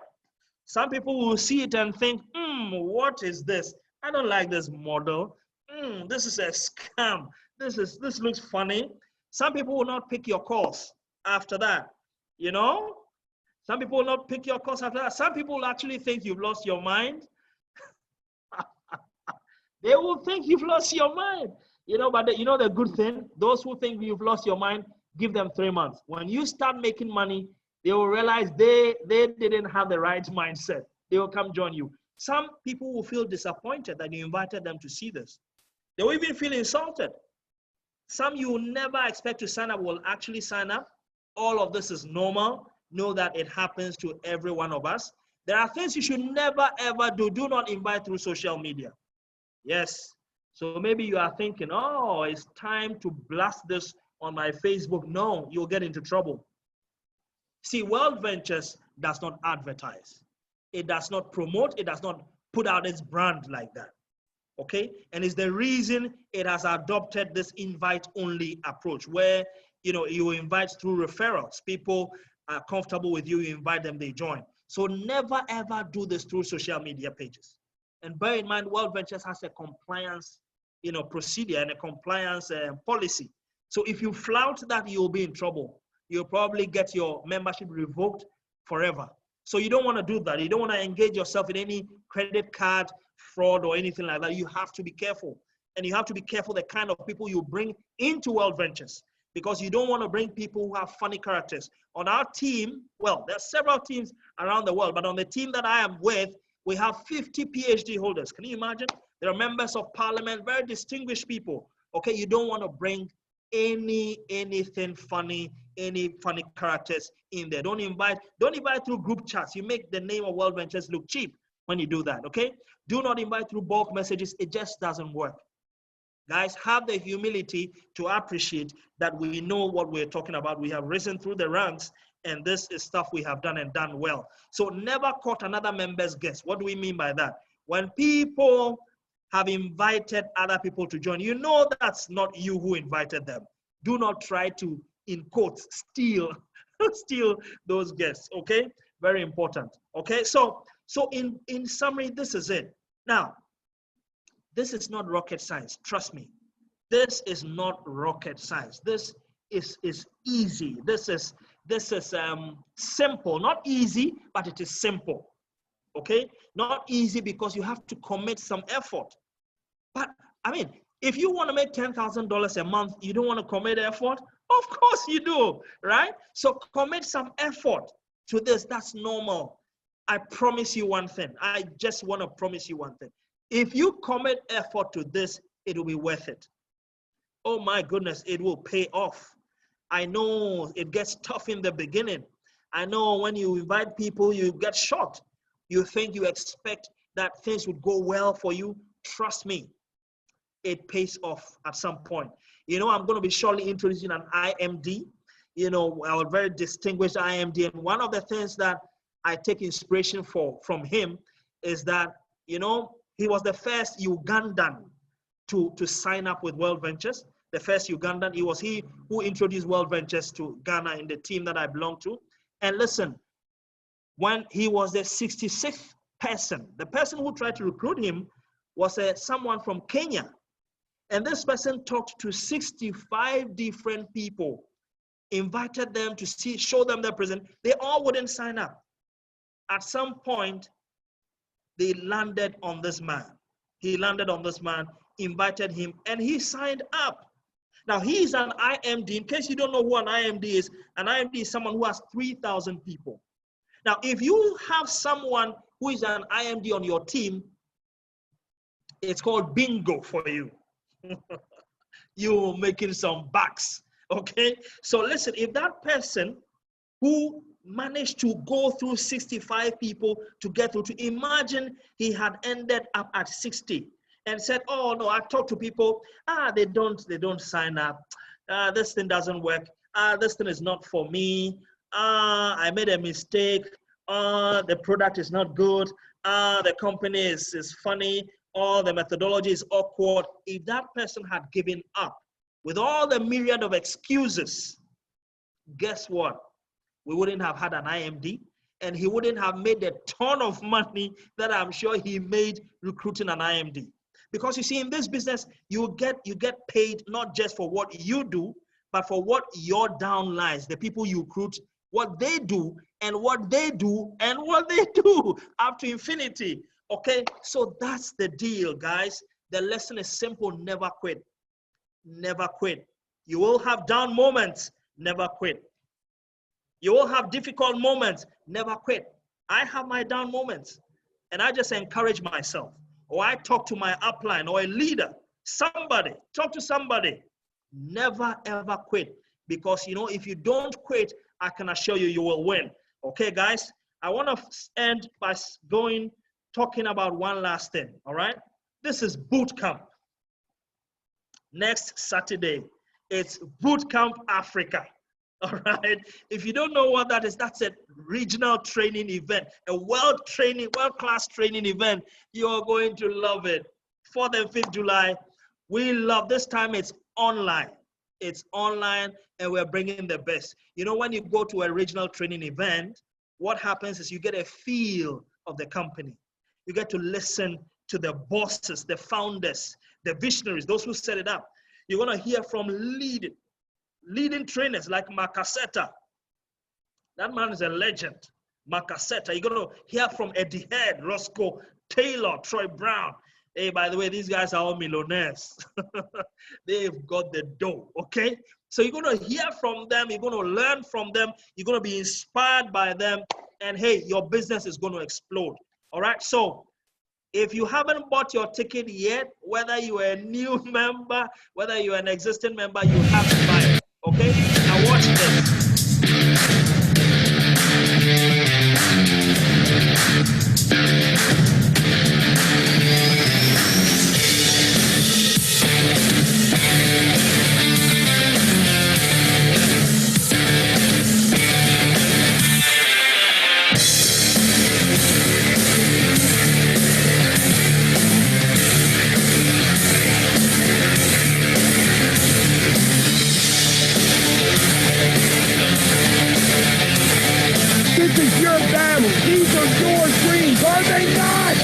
Some people will see it and think, what is this? I don't like this model. This is a scam. This looks funny. Some people will not pick your calls after that, Some people will not pick your calls after that. Some people will actually think you've lost your mind. They will think you've lost your mind. But the good thing, those who think you've lost your mind, give them 3 months. When you start making money, they will realize they didn't have the right mindset. They will come join you. Some people will feel disappointed that you invited them to see this. They will even feel insulted. Some you will never expect to sign up will actually sign up. All of this is normal. Know that it happens to every one of us. There are things you should never, ever do. Do not invite through social media. Yes. So maybe you are thinking, oh, it's time to blast this on my Facebook. No, you'll get into trouble. See, World Ventures does not advertise. It does not promote. It does not put out its brand like that. Okay? And it's the reason it has adopted this invite-only approach where, you invite through referrals. People are comfortable with you, you invite them, they join. So never, ever do this through social media pages. And bear in mind, World Ventures has a compliance, procedure and a compliance policy. So if you flout that, you'll be in trouble. You'll probably get your membership revoked forever. So you don't want to do that. You don't want to engage yourself in any credit card fraud or anything like that. You have to be careful. And you have to be careful the kind of people you bring into World Ventures, because you don't want to bring people who have funny characters. On our team, well, there are several teams around the world, but on the team that I am with, we have 50 PhD holders. Can you imagine? There are members of parliament, very distinguished people. Okay, you don't want to bring anything funny, any funny characters in there. Don't invite through group chats. You make the name of World Ventures look cheap when you do that, okay? Do not invite through bulk messages. It just doesn't work. Guys, have the humility to appreciate that we know what we're talking about. We have risen through the ranks, and this is stuff we have done and done well. So never caught another member's guest. What do we mean by that? When people have invited other people to join, you know that's not you who invited them. Do not try to, in quotes, steal those guests, okay? Very important, okay? So in summary, this is it. Now, this is not rocket science, trust me. This is not rocket science. This is easy. This is simple, not easy, but it is simple, okay? Not easy because you have to commit some effort. But I mean, if you want to make $10,000 a month, you don't want to commit effort? Of course you do, right? So commit some effort to this. That's normal. I promise you one thing. I just want to promise you one thing. If you commit effort to this, it will be worth it. Oh my goodness, it will pay off. I know it gets tough in the beginning. I know when you invite people, you get shocked. You think you expect that things would go well for you. Trust me, it pays off at some point. I'm going to be shortly introducing an IMD. you know, a very distinguished IMD. And one of the things that I take inspiration from him is that, you know, he was the first Ugandan to sign up with World Ventures. The first Ugandan. It was he who introduced World Ventures to Ghana in the team that I belong to. And listen, when he was the 66th person, the person who tried to recruit him was someone from Kenya. And this person talked to 65 different people, invited them to see, show them their present. They all wouldn't sign up. At some point, they landed on this man. He landed on this man, invited him, and he signed up. Now, he is an IMD. In case you don't know who an IMD is someone who has 3,000 people. Now, if you have someone who is an IMD on your team, it's called bingo for you. You're making some bucks, okay? So listen, if that person who managed to go through 65 people to get through, to imagine he had ended up at 60 and said, oh no, I talked to people, they don't sign up. This thing doesn't work. This thing is not for me. I made a mistake. The product is not good. The company is funny. The methodology is awkward. If that person had given up with all the myriad of excuses, guess what? We wouldn't have had an IMD, and he wouldn't have made a ton of money that I'm sure he made recruiting an IMD. Because you see, in this business, you get paid not just for what you do, but for what your downlines, the people you recruit, what they do and what they do and what they do up to infinity. Okay, so that's the deal, guys. The lesson is simple: never quit. Never quit. You will have down moments, never quit. You will have difficult moments, never quit. I have my down moments, and I just encourage myself, or I talk to my upline or a leader, somebody, talk to somebody. Never ever quit, because you know, if you don't quit, I can assure you, you will win. Okay, guys, I want to end by talking about one last thing. All right, this is boot camp. Next Saturday, it's Boot Camp Africa. All right. If you don't know what that is, that's a regional training event, a world-class training event. You are going to love it. 4th and 5th July. We love this time. It's online. It's online, and we're bringing the best. You know, when you go to a regional training event, what happens is you get a feel of the company. You get to listen to the bosses, the founders, the visionaries, those who set it up. You're going to hear from leading trainers like Makaseta. That man is a legend. Makaseta. You're going to hear from Eddie Head, Roscoe Taylor, Troy Brown. Hey, by the way, these guys are all millionaires. They've got the dough, okay? So you're going to hear from them. You're going to learn from them. You're going to be inspired by them. And hey, your business is going to explode. All right? So if you haven't bought your ticket yet, whether you're a new member, whether you're an existing member, you have to buy it. Okay? Now watch this.
This is your battle. These are your dreams, are they not?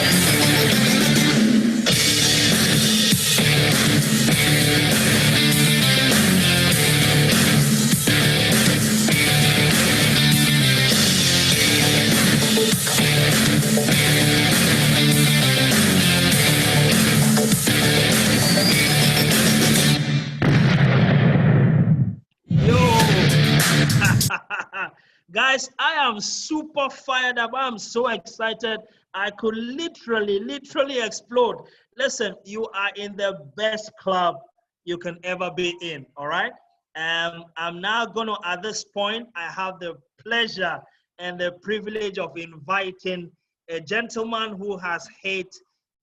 Guys, I am super fired up. I'm so excited. I could literally explode. Listen, you are in the best club you can ever be in, all right? I'm now going to, at this point, I have the pleasure and the privilege of inviting a gentleman who has hit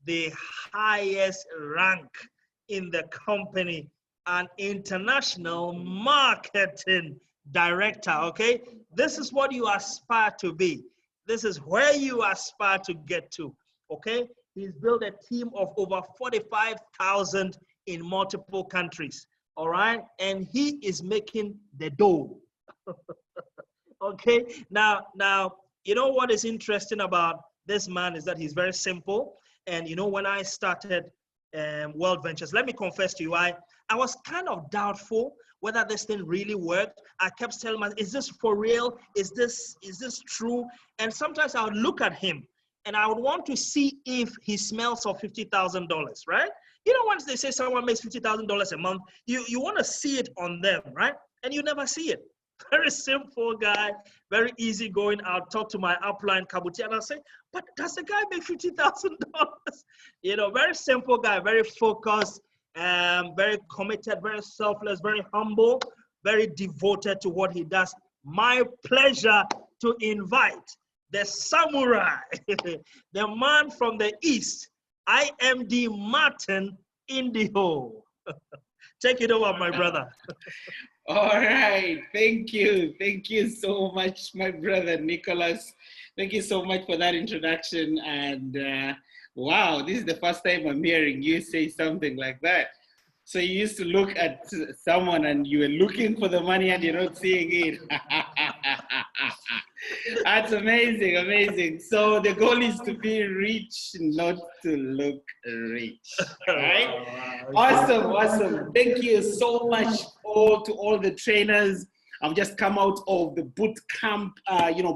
the highest rank in the company, an international marketing director, okay? This is what you aspire to be. This is where you aspire to get to, okay? He's built a team of over 45,000 in multiple countries, all right? And he is making the dough. Okay, now, you know what is interesting about this man is that he's very simple. And you know, when I started World Ventures, let me confess to you, I was kind of doubtful whether this thing really worked. I kept telling myself, is this for real? Is this true? And sometimes I would look at him and I would want to see if he smells of $50,000, right? You know, once they say someone makes $50,000 a month, you want to see it on them, right? And you never see it. Very simple guy, very easy going. I'll talk to my upline, Kabuti, and I'll say, but does the guy make $50,000? You know, very simple guy, very focused, very committed, very selfless, very humble, very devoted to what he does. My pleasure to invite the samurai, the man from the East, IMD Martin Indiho. Take it over, my brother.
All right. Thank you. Thank you so much, my brother Nicholas. Thank you so much for that introduction. And wow, this is the first time I'm hearing you say something like that. So you used to look at someone and you were looking for the money and you're not seeing it. That's amazing, amazing. So the goal is to be rich, not to look rich. Right? Awesome, awesome. Thank you so much to all the trainers. I've just come out of the boot camp,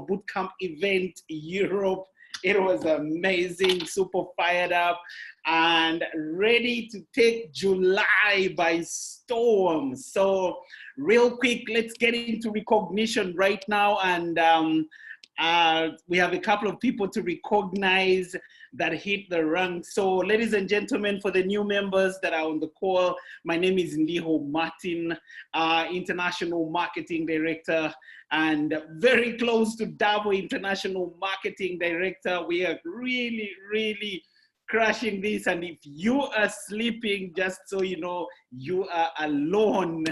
boot camp event in Europe. It was amazing, super fired up, and ready to take July by storm. So real quick, let's get into recognition right now. And we have a couple of people to recognize that hit the rank. So ladies and gentlemen, for the new members that are on the call, my name is Ndiho Martin, International Marketing Director, and very close to Dabo International Marketing Director. We are really, really crushing this. And if you are sleeping, just so you know, you are alone.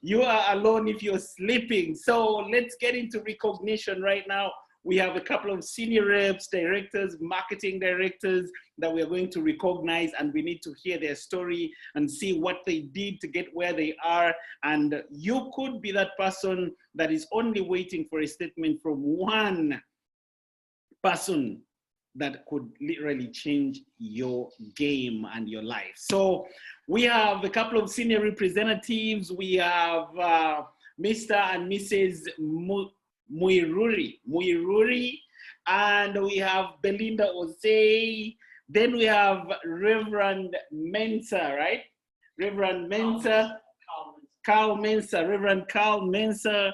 You are alone if you're sleeping. So let's get into recognition right now. We have a couple of senior reps, directors, marketing directors that we are going to recognize, and we need to hear their story and see what they did to get where they are. And you could be that person that is only waiting for a statement from one person that could literally change your game and your life. So we have a couple of senior representatives. We have Mr. and Mrs. Muiruri, and we have Belinda Ose. Then we have Reverend Mensa, right? Reverend Mensa, Carl Mensa, Reverend Carl Mensa.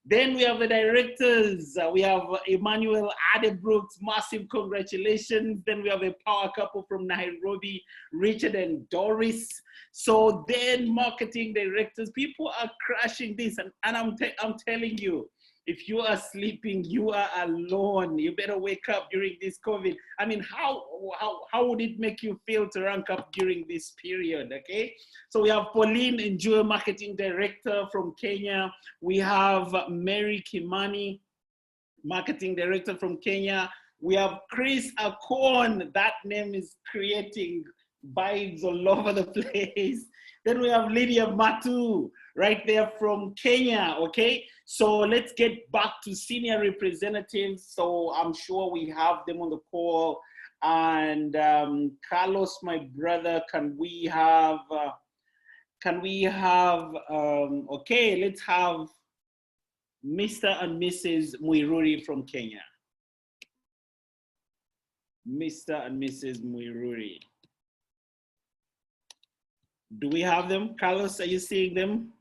Then we have the directors. We have Emmanuel Adebrooks, massive congratulations. Then we have a power couple from Nairobi, Richard and Doris. So then marketing directors, people are crushing this. And I'm telling you, if you are sleeping, you are alone. You better wake up during this COVID. I mean, how would it make you feel to rank up during this period, okay? So we have Pauline Njue, Marketing Director from Kenya. We have Mary Kimani, Marketing Director from Kenya. We have Chris Akon. That name is creating vibes all over the place. Then we have Lydia Matu, right there from Kenya, okay? So let's get back to senior representatives. So I'm sure we have them on the call. And Carlos, my brother, can we have, okay, let's have Mr. and Mrs. Muiruri from Kenya. Mr. and Mrs. Muiruri. Do we have them? Carlos, are you seeing them?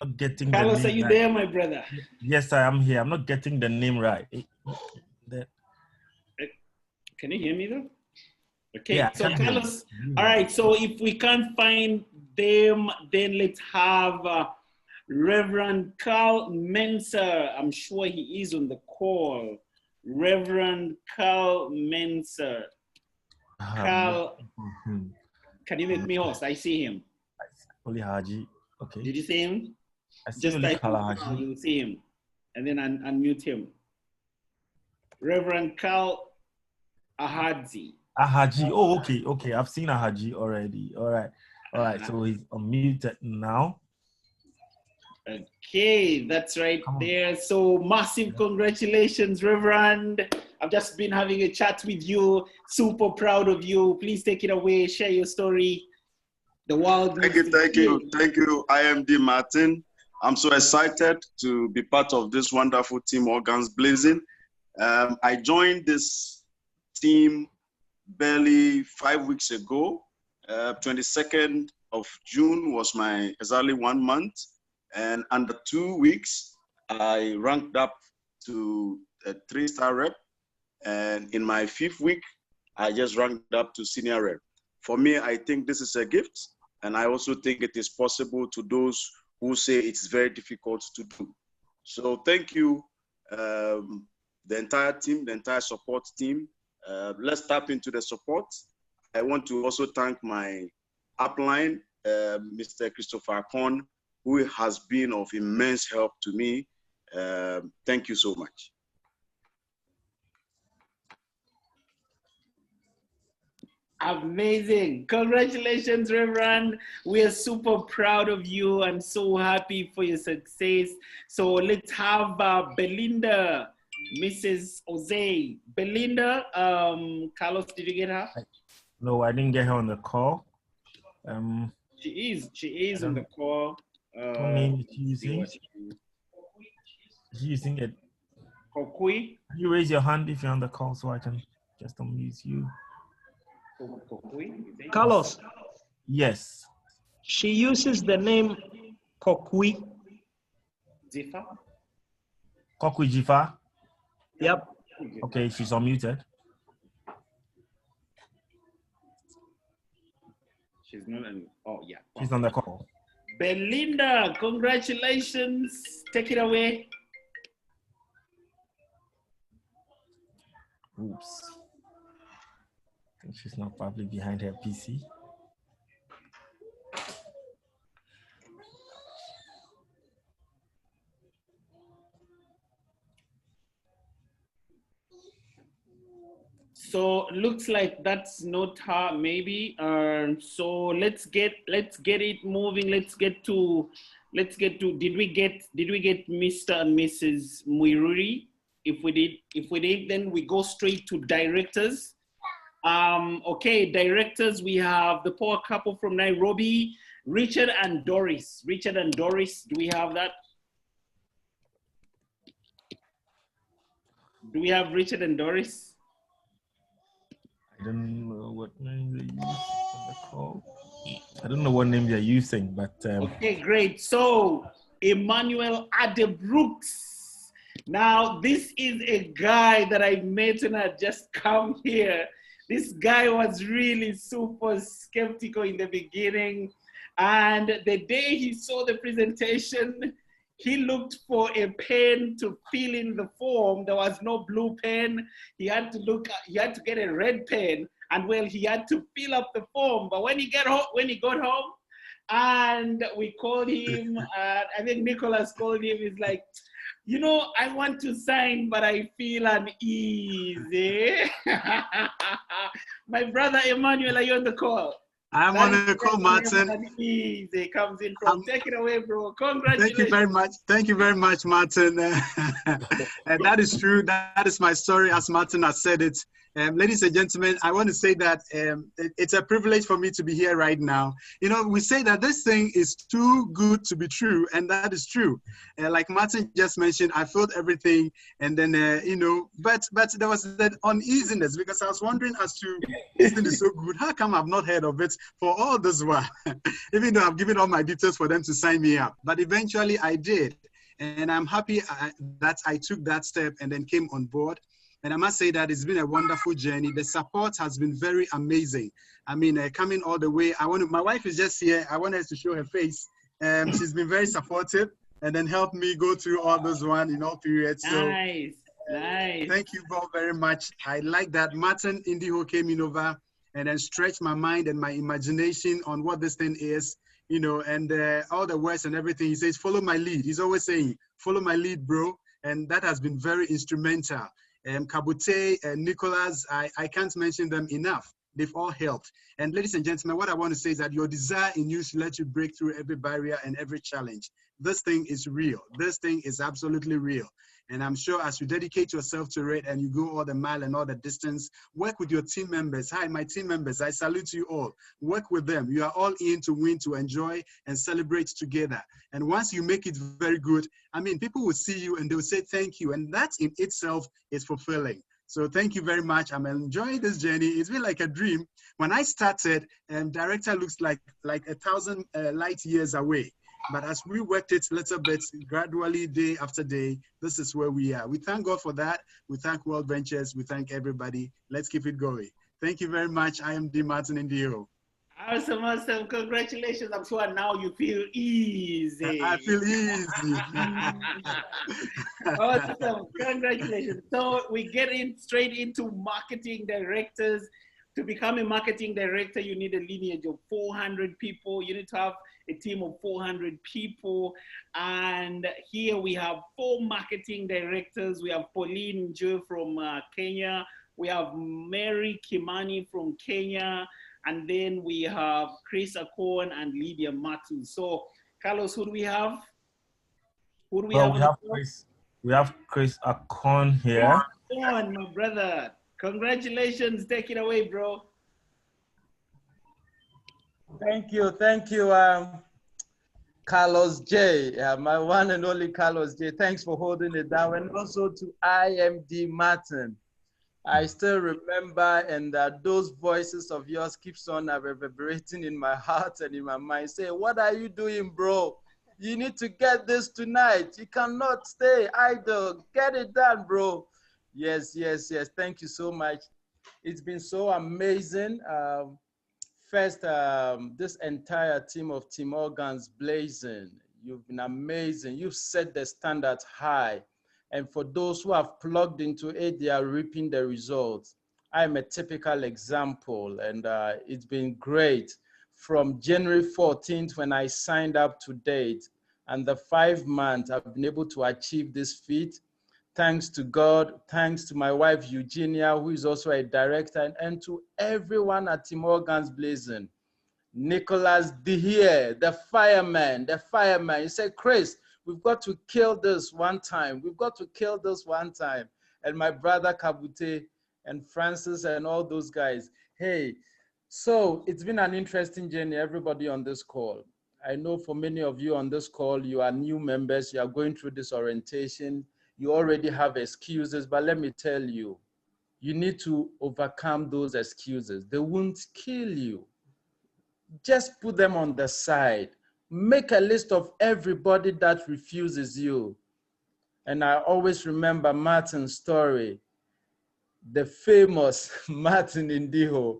Not getting
Carlos,
the
are you
name
there,
right.
my brother?
Yes, I am here. I'm not getting the name right.
Can you hear me though? Okay,
Yeah,
so Carlos, all right, so if we can't find them, then let's have Reverend Carl Mensa. I'm sure he is on the call. Reverend Carl Mensa. Carl, can you make me host? I see him.
Only Haji. Okay.
Did you see him?
I see
Just
only
type
Carl
Carl,
Haji.
you'll see him. And then unmute him. Reverend Carl Ahadzi.
Ahaji. Oh, okay, okay. I've seen Ahaji already. All right. All right. So he's unmuted now.
Okay, that's right
Come on.
there. So massive congratulations, Reverend. I've just been having a chat with you. Super proud of you. Please take it away. Share your story. The world
Thank
needs
you,
to
thank
hear
you, thank you, IMD Martin. I'm so excited to be part of this wonderful team, All Guns Blazing. I joined this team barely 5 weeks ago. 22nd of June was my exactly 1 month. And under 2 weeks, I ranked up to a 3-star rep. And in my 5th week, I just ranked up to senior rep. For me, I think this is a gift. And I also think it is possible to those who say it's very difficult to do. So thank you, the entire team, the entire support team. Let's tap into the support. I want to also thank my upline, Mr. Christopher Korn, who has been of immense help to me. Thank you so much.
Amazing. Congratulations, Reverend. We are super proud of you and so happy for your success. So let's have Belinda, Mrs. Jose. Belinda, Carlos, did you get her?
No, I didn't get her on the call.
She is on the call.
What name is she using? Is she using it?
Kokui.
Can you raise your hand if you're on the call so I can just unmute you?
Carlos,
Yes.
she uses the name Kokui.
Zifa?
Kokwi Jifa.
Yep.
Okay, she's unmuted.
She's not on. Oh, yeah.
She's on the call.
Belinda, congratulations. Take it away.
Oops. I think she's not probably behind her PC.
So looks like that's not her, maybe. So let's get it moving. Let's get to. Did we get Mr. and Mrs. Muiruri? If we did, then we go straight to directors. Okay, directors. We have the poor couple from Nairobi, Richard and Doris. Richard and Doris. Do we have that? Do we have Richard and Doris?
I don't know what name they use on the call. I don't know what name they're using, but
okay, great. So Emmanuel Adebrooks. Now, this is a guy that I met when I just come here. This guy was really super skeptical in the beginning. And the day he saw the presentation, he looked for a pen to fill in the form. There was no blue pen. He had to get a red pen, and well, he had to fill up the form. But when he got home, and we called him, I think Nicholas called him. He's like, you know, I want to sign, but I feel uneasy. My brother Emmanuel, are you on the call?
I'm on the call, Martin.
Easy comes in from. Take it away, bro. Congratulations.
Thank you very much. Thank you very much, Martin. And that is true. That is my story, as Martin has said it. Ladies and gentlemen, I want to say that it's a privilege for me to be here right now. You know, we say that this thing is too good to be true, and that is true. Like Martin just mentioned, I felt everything, and then, you know, but there was that uneasiness because I was wondering as to, this thing is so good, how come I've not heard of it for all this while? Even though I've given all my details for them to sign me up. But eventually I did, and I'm happy that I took that step and then came on board. And I must say that it's been a wonderful journey. The support has been very amazing. I mean, coming all the way. My wife is just here. I want her to show her face. She's been very supportive and then helped me go through all those in all periods.
Nice,
so,
nice.
Thank you all very much. I like that Martin Indiho came in over and then stretched my mind and my imagination on what this thing is.
you know, and all the words and everything. He says, follow my lead. He's always saying, follow my lead, bro. And that has been very instrumental. Kabute, Nicholas, I can't mention them enough. They've all helped. And ladies and gentlemen, what I want to say is that your desire in you should let you break through every barrier and every challenge. This thing is real. This thing is absolutely real. And I'm sure as you dedicate yourself to it and you go all the mile and all the distance, work with your team members. Hi, my team members, I salute you all. Work with them. You are all in to win, to enjoy and celebrate together. And once you make it very good, I mean, people will see you and they will say thank you. And that in itself is fulfilling. So thank you very much. I'm enjoying this journey. It's been like a dream. When I started, director looks like 1,000 light years away. But as we worked it a little bit, gradually, day after day, this is where we are. We thank God for that. We thank World Ventures. We thank everybody. Let's keep it going. Thank you very much. I am D. Martin Indio.
Awesome, awesome. Congratulations. I'm sure now you feel easy.
I feel easy.
Awesome. Congratulations. So we get straight into marketing directors. To become a marketing director, you need a lineage of 400 people. You need to have a team of 400 people. And here we have 4 marketing directors. We have Pauline Njue from Kenya. We have Mary Kimani from Kenya. And then we have Chris Akon and Lydia Matu. So, Carlos, who do we have? Who do we have?
We have Chris Akon here.
Akon, my brother. Congratulations. Take it away, bro.
Thank you. Carlos J, my one and only Carlos J. Thanks for holding it down. And also to IMD Martin. I still remember, and those voices of yours keeps on reverberating in my heart and in my mind. Say, what are you doing, bro? You need to get this tonight. You cannot stay idle. Get it done, bro. Yes. Thank you so much. It's been so amazing. First, this entire team of Team Organs blazing. You've been amazing. You've set the standards high. And for those who have plugged into it, they are reaping the results. I'm a typical example, and it's been great. From January 14th, when I signed up to date, and the 5 months I've been able to achieve this feat. Thanks to God, thanks to my wife, Eugenia, who is also a director, and to everyone at Team Organs Blazing. Nicholas Dihie, the fireman. He said, Chris, we've got to kill this one time. And my brother Kabute and Francis and all those guys. Hey, so it's been an interesting journey, everybody on this call. I know for many of you on this call, you are new members, you are going through this orientation. You already have excuses, but let me tell you, you need to overcome those excuses. They won't kill you. Just put them on the side. Make a list of everybody that refuses you. And I always remember Martin's story, the famous Martin Indiho.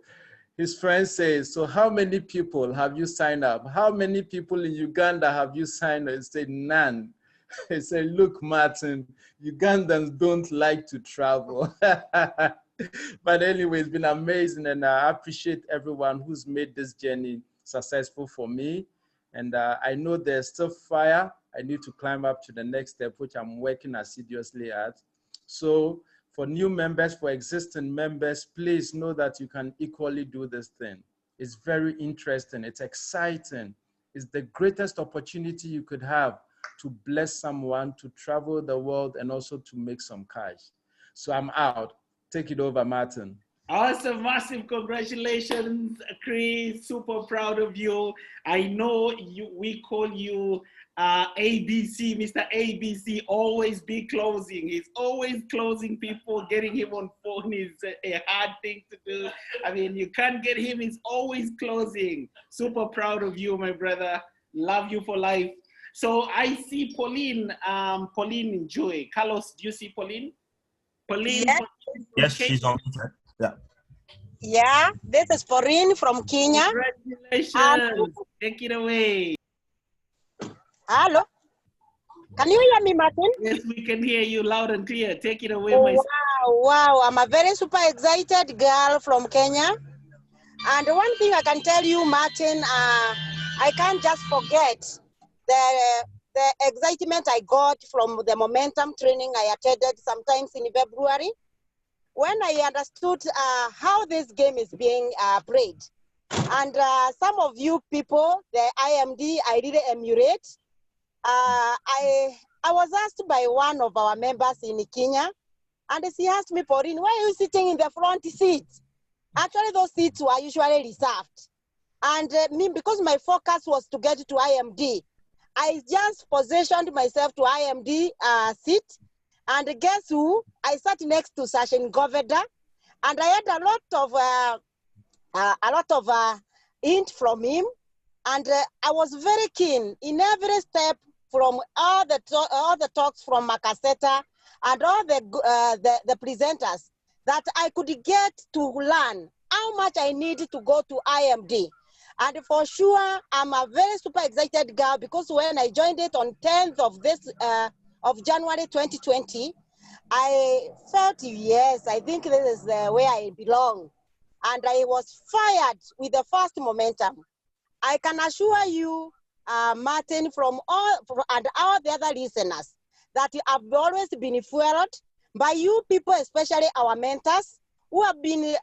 His friend says, so how many people have you signed up? How many people in Uganda have you signed up? He said, none. He said, look, Martin, Ugandans don't like to travel. But anyway, it's been amazing, and I appreciate everyone who's made this journey successful for me. And I know there's still fire. I need to climb up to the next step, which I'm working assiduously at. So for new members, for existing members, please know that you can equally do this thing. It's very interesting. It's exciting. It's the greatest opportunity you could have to bless someone, to travel the world, and also to make some cash. So I'm out. Take it over, Martin.
Awesome, massive congratulations, Chris. Super proud of you. I know we call you ABC, Mr. ABC, always be closing. He's always closing people. Getting him on phone is a hard thing to do. I mean, you can't get him. He's always closing. Super proud of you, my brother. Love you for life. So I see Pauline, Pauline Njue. Carlos, do you see Pauline? Pauline.
Yes,
yes, she's on. Yeah.
Yeah, this is Pauline from Kenya.
Congratulations. Take it away.
Hello. Can you hear me, Martin?
Yes, we can hear you loud and clear. Take it away, my son.
Wow. I'm a very super excited girl from Kenya. And one thing I can tell you, Martin, I can't just forget the excitement I got from the momentum training I attended sometimes in February, when I understood how this game is being played. And some of you people, the IMD, I really emulate. I was asked by one of our members in Kenya, and she asked me, Pauline, why are you sitting in the front seat? Actually, those seats were usually reserved. And me, because my focus was to get to IMD, I just positioned myself to IMD seat. And guess who? I sat next to Sachin Goveda, and I had a lot of hint from him. And I was very keen in every step from all the talks from Makaseta and all the presenters, that I could get to learn how much I need to go to IMD. And for sure, I'm a very super excited girl, because when I joined it on 10th of January 2020, I felt, yes, I think this is where I belong. And I was fired with the first momentum. I can assure you, Martin, and all the other listeners, that you have always been fueled by you people, especially our mentors, who have been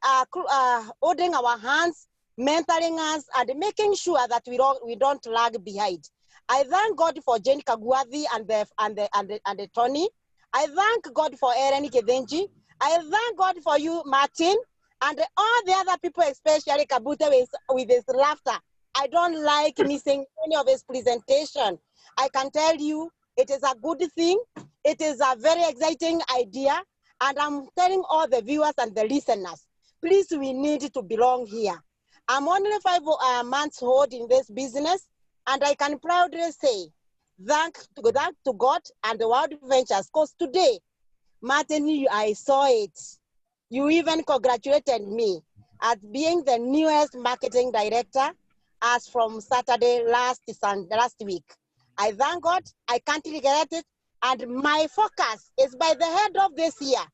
holding our hands, mentoring us, and making sure that we don't lag behind. I thank God for Jane Kagwathi and the Tony. I thank God for Erin Kedenji. I thank God for you, Martin, and all the other people, especially Kabute with his laughter. I don't like missing any of his presentation. I can tell you, it is a good thing. It is a very exciting idea. And I'm telling all the viewers and the listeners, please, we need to belong here. I'm only 5 months old in this business, and I can proudly say, thank to God and the World Ventures, because today, Martin, I saw it. You even congratulated me at being the newest marketing director as from Saturday last week. I thank God, I can't regret it, and my focus is by the end of this year,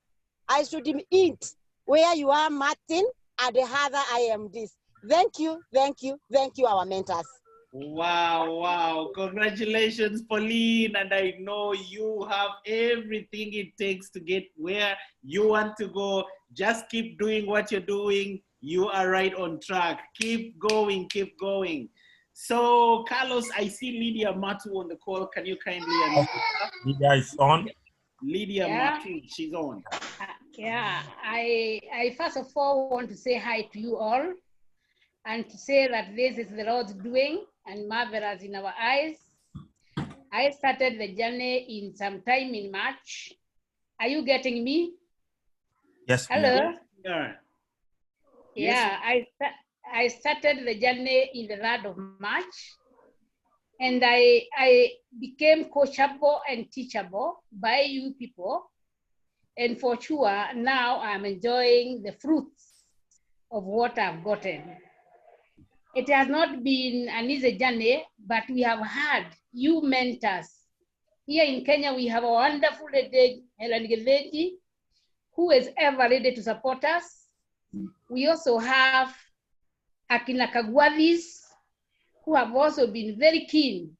I should eat where you are, Martin, and the other IMDs. Thank you, thank you, thank you, our mentors.
Wow, wow. Congratulations, Pauline. And I know you have everything it takes to get where you want to go. Just keep doing what you're doing. You are right on track. Keep going, keep going. So, Carlos, I see Lydia Matu on the call. Can you kindly unmute her?
Lydia is on.
Lydia Matu, she's on.
Yeah, I first of all want to say hi to you all, and to say that this is the Lord's doing and marvelous in our eyes. I started the journey in sometime in March. Are you getting me?
Yes.
Hello?
Yeah.
Yeah, I started the journey in the 3rd of March, and I became coachable and teachable by you people. And for sure, now I'm enjoying the fruits of what I've gotten. It has not been an easy journey, but we have had you mentors. Here in Kenya, we have a wonderful lady, Helen Gedeji, who is ever ready to support us. We also have Akina Kagwathis, who have also been very keen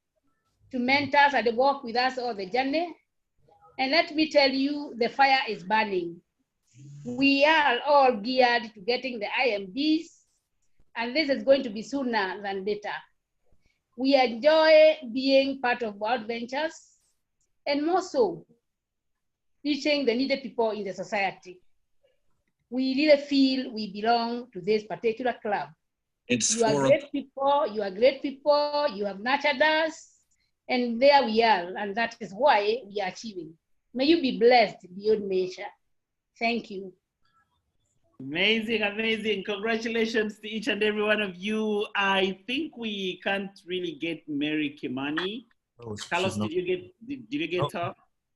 to mentor us and walk with us all the journey. And let me tell you, the fire is burning. We are all geared to getting the IMDs, and this is going to be sooner than later. We enjoy being part of World Ventures, and more so, reaching the needed people in the society. We really feel we belong to this particular club. You are great people, you are great people, you have nurtured us, and there we are, and that is why we are achieving. May you be blessed beyond measure. Thank you.
Amazing, amazing. Congratulations to each and every one of you. I think we can't really get Mary Kimani.
Oh,
Carlos, did you get her?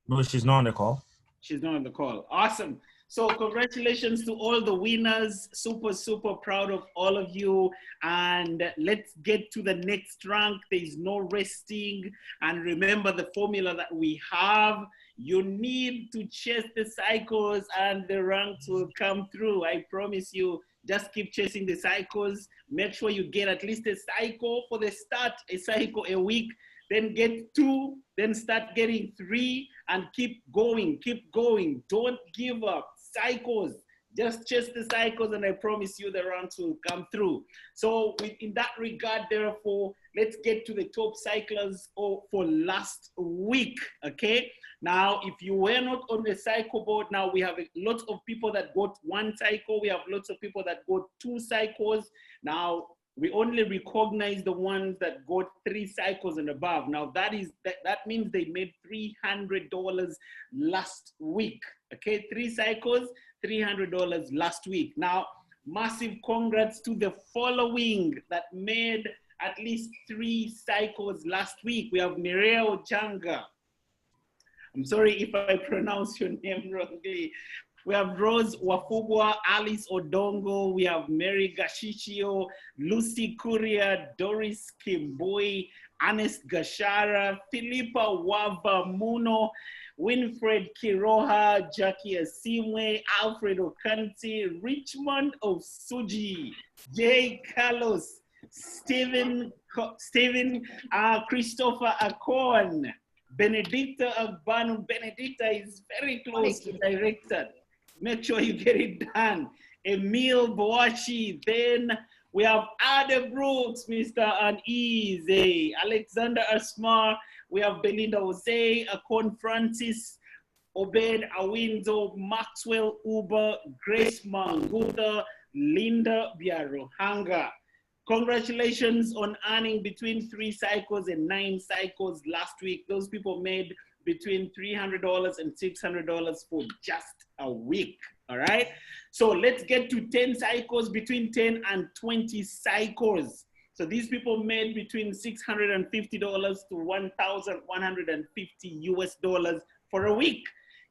No, she's not on the call.
She's not on the call. Awesome. So congratulations to all the winners. Super, super proud of all of you. And let's get to the next rank. There is no resting. And remember the formula that we have. You need to chase the cycles and the ranks will come through. I promise you, Just keep chasing the cycles. Make sure you get at least a cycle for the start, a cycle a week, then get 2, then start getting 3, and keep going, keep going. Don't give up. Cycles. Just chase the cycles, and I promise you the runs will come through. So in that regard, therefore, let's get to the top cyclers for last week, okay? Now, if you were not on the cycle board, now we have lots of people that got 1 cycle. We have lots of people that got 2 cycles. Now, we only recognize the ones that got 3 cycles and above. Now, that means they made $300 last week, okay? 3 cycles, $300 last week. Now, massive congrats to the following that made at least 3 cycles last week. We have Mireille Janga. I'm sorry if I pronounce your name wrongly. We have Rose Wafugwa, Alice Odongo, we have Mary Gashichio, Lucy Kuria, Doris Kimboi, Ernest Gashara, Philippa Wava Muno, Winfred Kiroha, Jackie Asimwe, Alfred Okanti, Richmond of Suji, Jay Carlos, Stephen Christopher Akon, Benedicta Agbanu. Benedicta is very close to director. Make sure you get it done. Emil Boachi. Then we have Ada Brooks, Mr. Uneasy, Alexander Asmar. We have Belinda Jose, Akon Francis, Obed Awinzo, Maxwell Uber, Grace Manguta, Linda Biarohanga. Congratulations on earning between 3 cycles and 9 cycles last week. Those people made between $300 and $600 for just a week, all right? So let's get to 10 cycles, between 10 and 20 cycles. So these people made between $650 to $1,150 US for a week.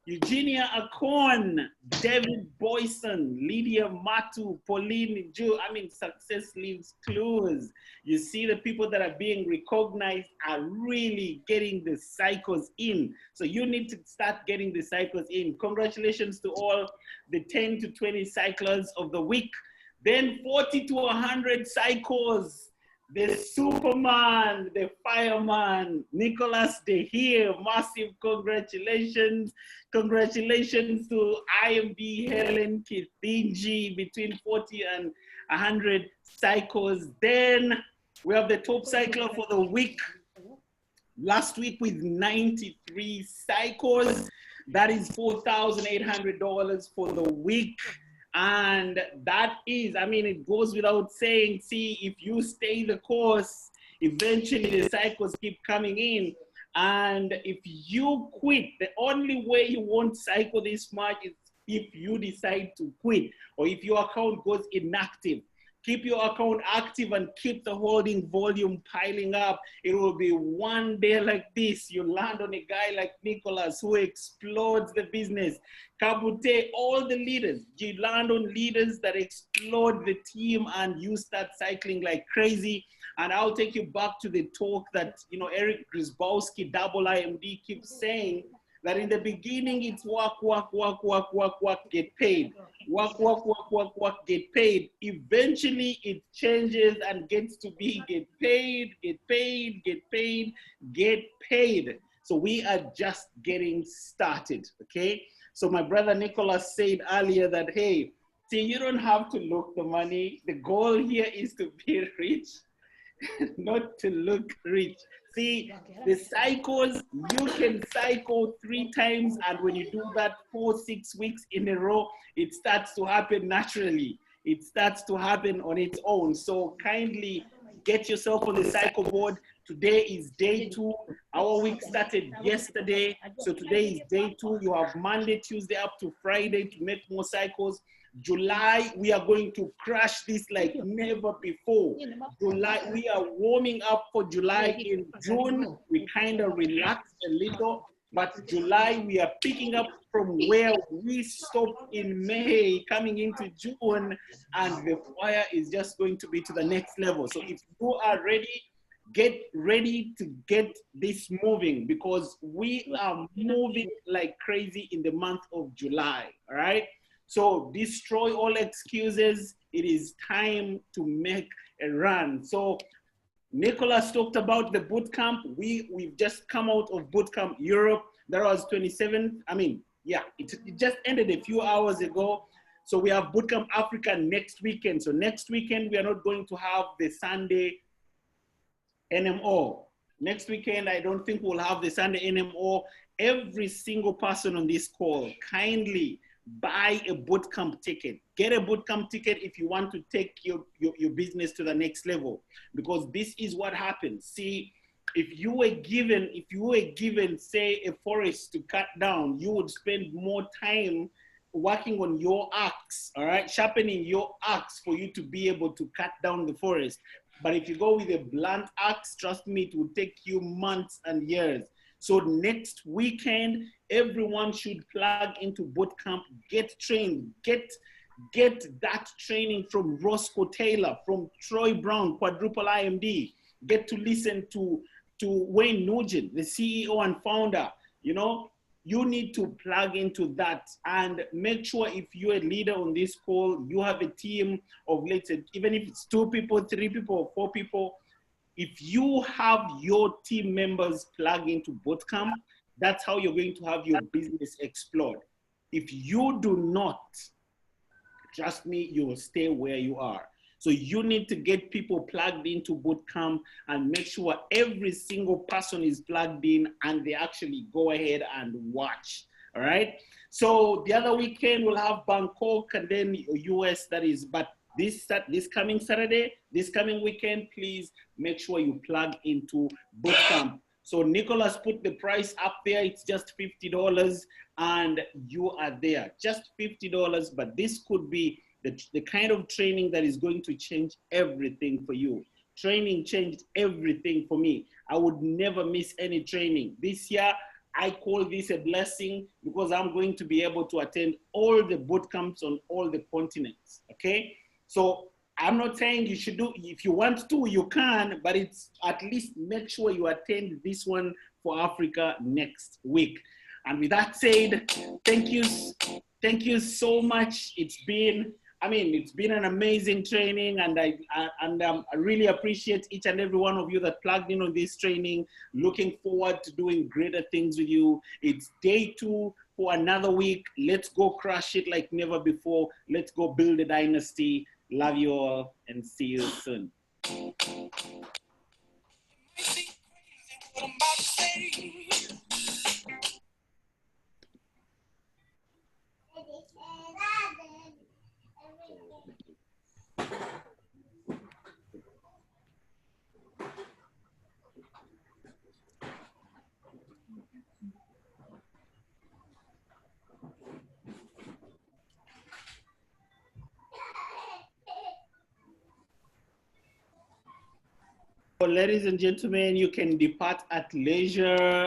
Eugenia Akon, David Boyson, Lydia Matu, Pauline Ju. I mean, success leaves clues. You see the people that are being recognized are really getting the cycles in. So you need to start getting the cycles in. Congratulations to all the 10 to 20 cyclers of the week. Then 40 to 100 cycles. The Superman, the fireman, Nicholas De Here, massive congratulations. Congratulations to IMB Helen Kithinji, between 40 and 100 cycles. Then we have the top cycler for the week. Last week with 93 cycles. That is $4,800 for the week. And that is, I mean, it goes without saying, see, if you stay the course, eventually the cycles keep coming in. And if you quit, the only way you won't cycle this much is if you decide to quit or if your account goes inactive. Keep your account active and keep the holding volume piling up. It will be one day like this. You land on a guy like Nicholas who explodes the business. Kabute, all the leaders. You land on leaders that explode the team and you start cycling like crazy. And I'll take you back to the talk that, you know, Eric Grisbowski, double IMD, keeps saying that in the beginning, it's work, get paid. Work, get paid. Eventually, it changes and gets to be get paid. So we are just getting started, okay? So my brother Nicholas said earlier that, hey, see, you don't have to look the money. The goal here is to be rich, not to look rich. See, the cycles, you can cycle 3 times, and when you do that 4-6 weeks in a row, it starts to happen naturally. It starts to happen on its own. So kindly get yourself on the cycle board. Today is day 2. Our week started yesterday. So today is day 2. You have Monday, Tuesday up to Friday to make more cycles. July, we are going to crush this like never before. July, we are warming up for July. In June, we kind of relaxed a little, but July, we are picking up from where we stopped in May, coming into June, and the fire is just going to be to the next level. So if you are ready, get ready to get this moving, because we are moving like crazy in the month of July, all right? So destroy all excuses. It is time to make a run. So Nicholas talked about the boot camp. We've just come out of boot camp Europe. That was 27th. I mean, yeah, it just ended a few hours ago. So we have boot camp Africa next weekend. So next weekend, we are not going to have the Sunday NMO. Next weekend, I don't think we'll have the Sunday NMO. Every single person on this call, kindly buy a bootcamp ticket. Get a bootcamp ticket if you want to take your business to the next level, because this is what happens. See, if you were given, say, a forest to cut down, you would spend more time working on your axe, all right? Sharpening your axe for you to be able to cut down the forest. But if you go with a blunt axe, trust me, it will take you months and years. So next weekend, everyone should plug into bootcamp, get trained, get that training from Roscoe Taylor, from Troy Brown, quadruple IMD. Get to listen to Wayne Nugent, the CEO and founder. You know, you need to plug into that, and make sure if you're a leader on this call, you have a team of, let's say, even if it's 2 people, 3 people, or 4 people. If you have your team members plug into bootcamp, that's how you're going to have your business explode. If you do not, trust me, you will stay where you are. So you need to get people plugged into bootcamp and make sure every single person is plugged in and they actually go ahead and watch, all right? So the other weekend we'll have Bangkok and then US, that is, but this coming Saturday, this coming weekend, please make sure you plug into bootcamp. So Nicholas put the price up there. It's just $50 and you are there. Just $50, but this could be the kind of training that is going to change everything for you. Training changed everything for me. I would never miss any training. This year, I call this a blessing because I'm going to be able to attend all the boot camps on all the continents, okay? So I'm not saying you should do, if you want to, you can, but it's at least make sure you attend this one for Africa next week. And with that said, thank you so much. It's been an amazing training, and I really appreciate each and every one of you that plugged in on this training. Looking forward to doing greater things with you. It's day 2 for another week. Let's go crush it like never before. Let's go build a dynasty. Love you all and see you soon. Ladies and gentlemen, you can depart at leisure.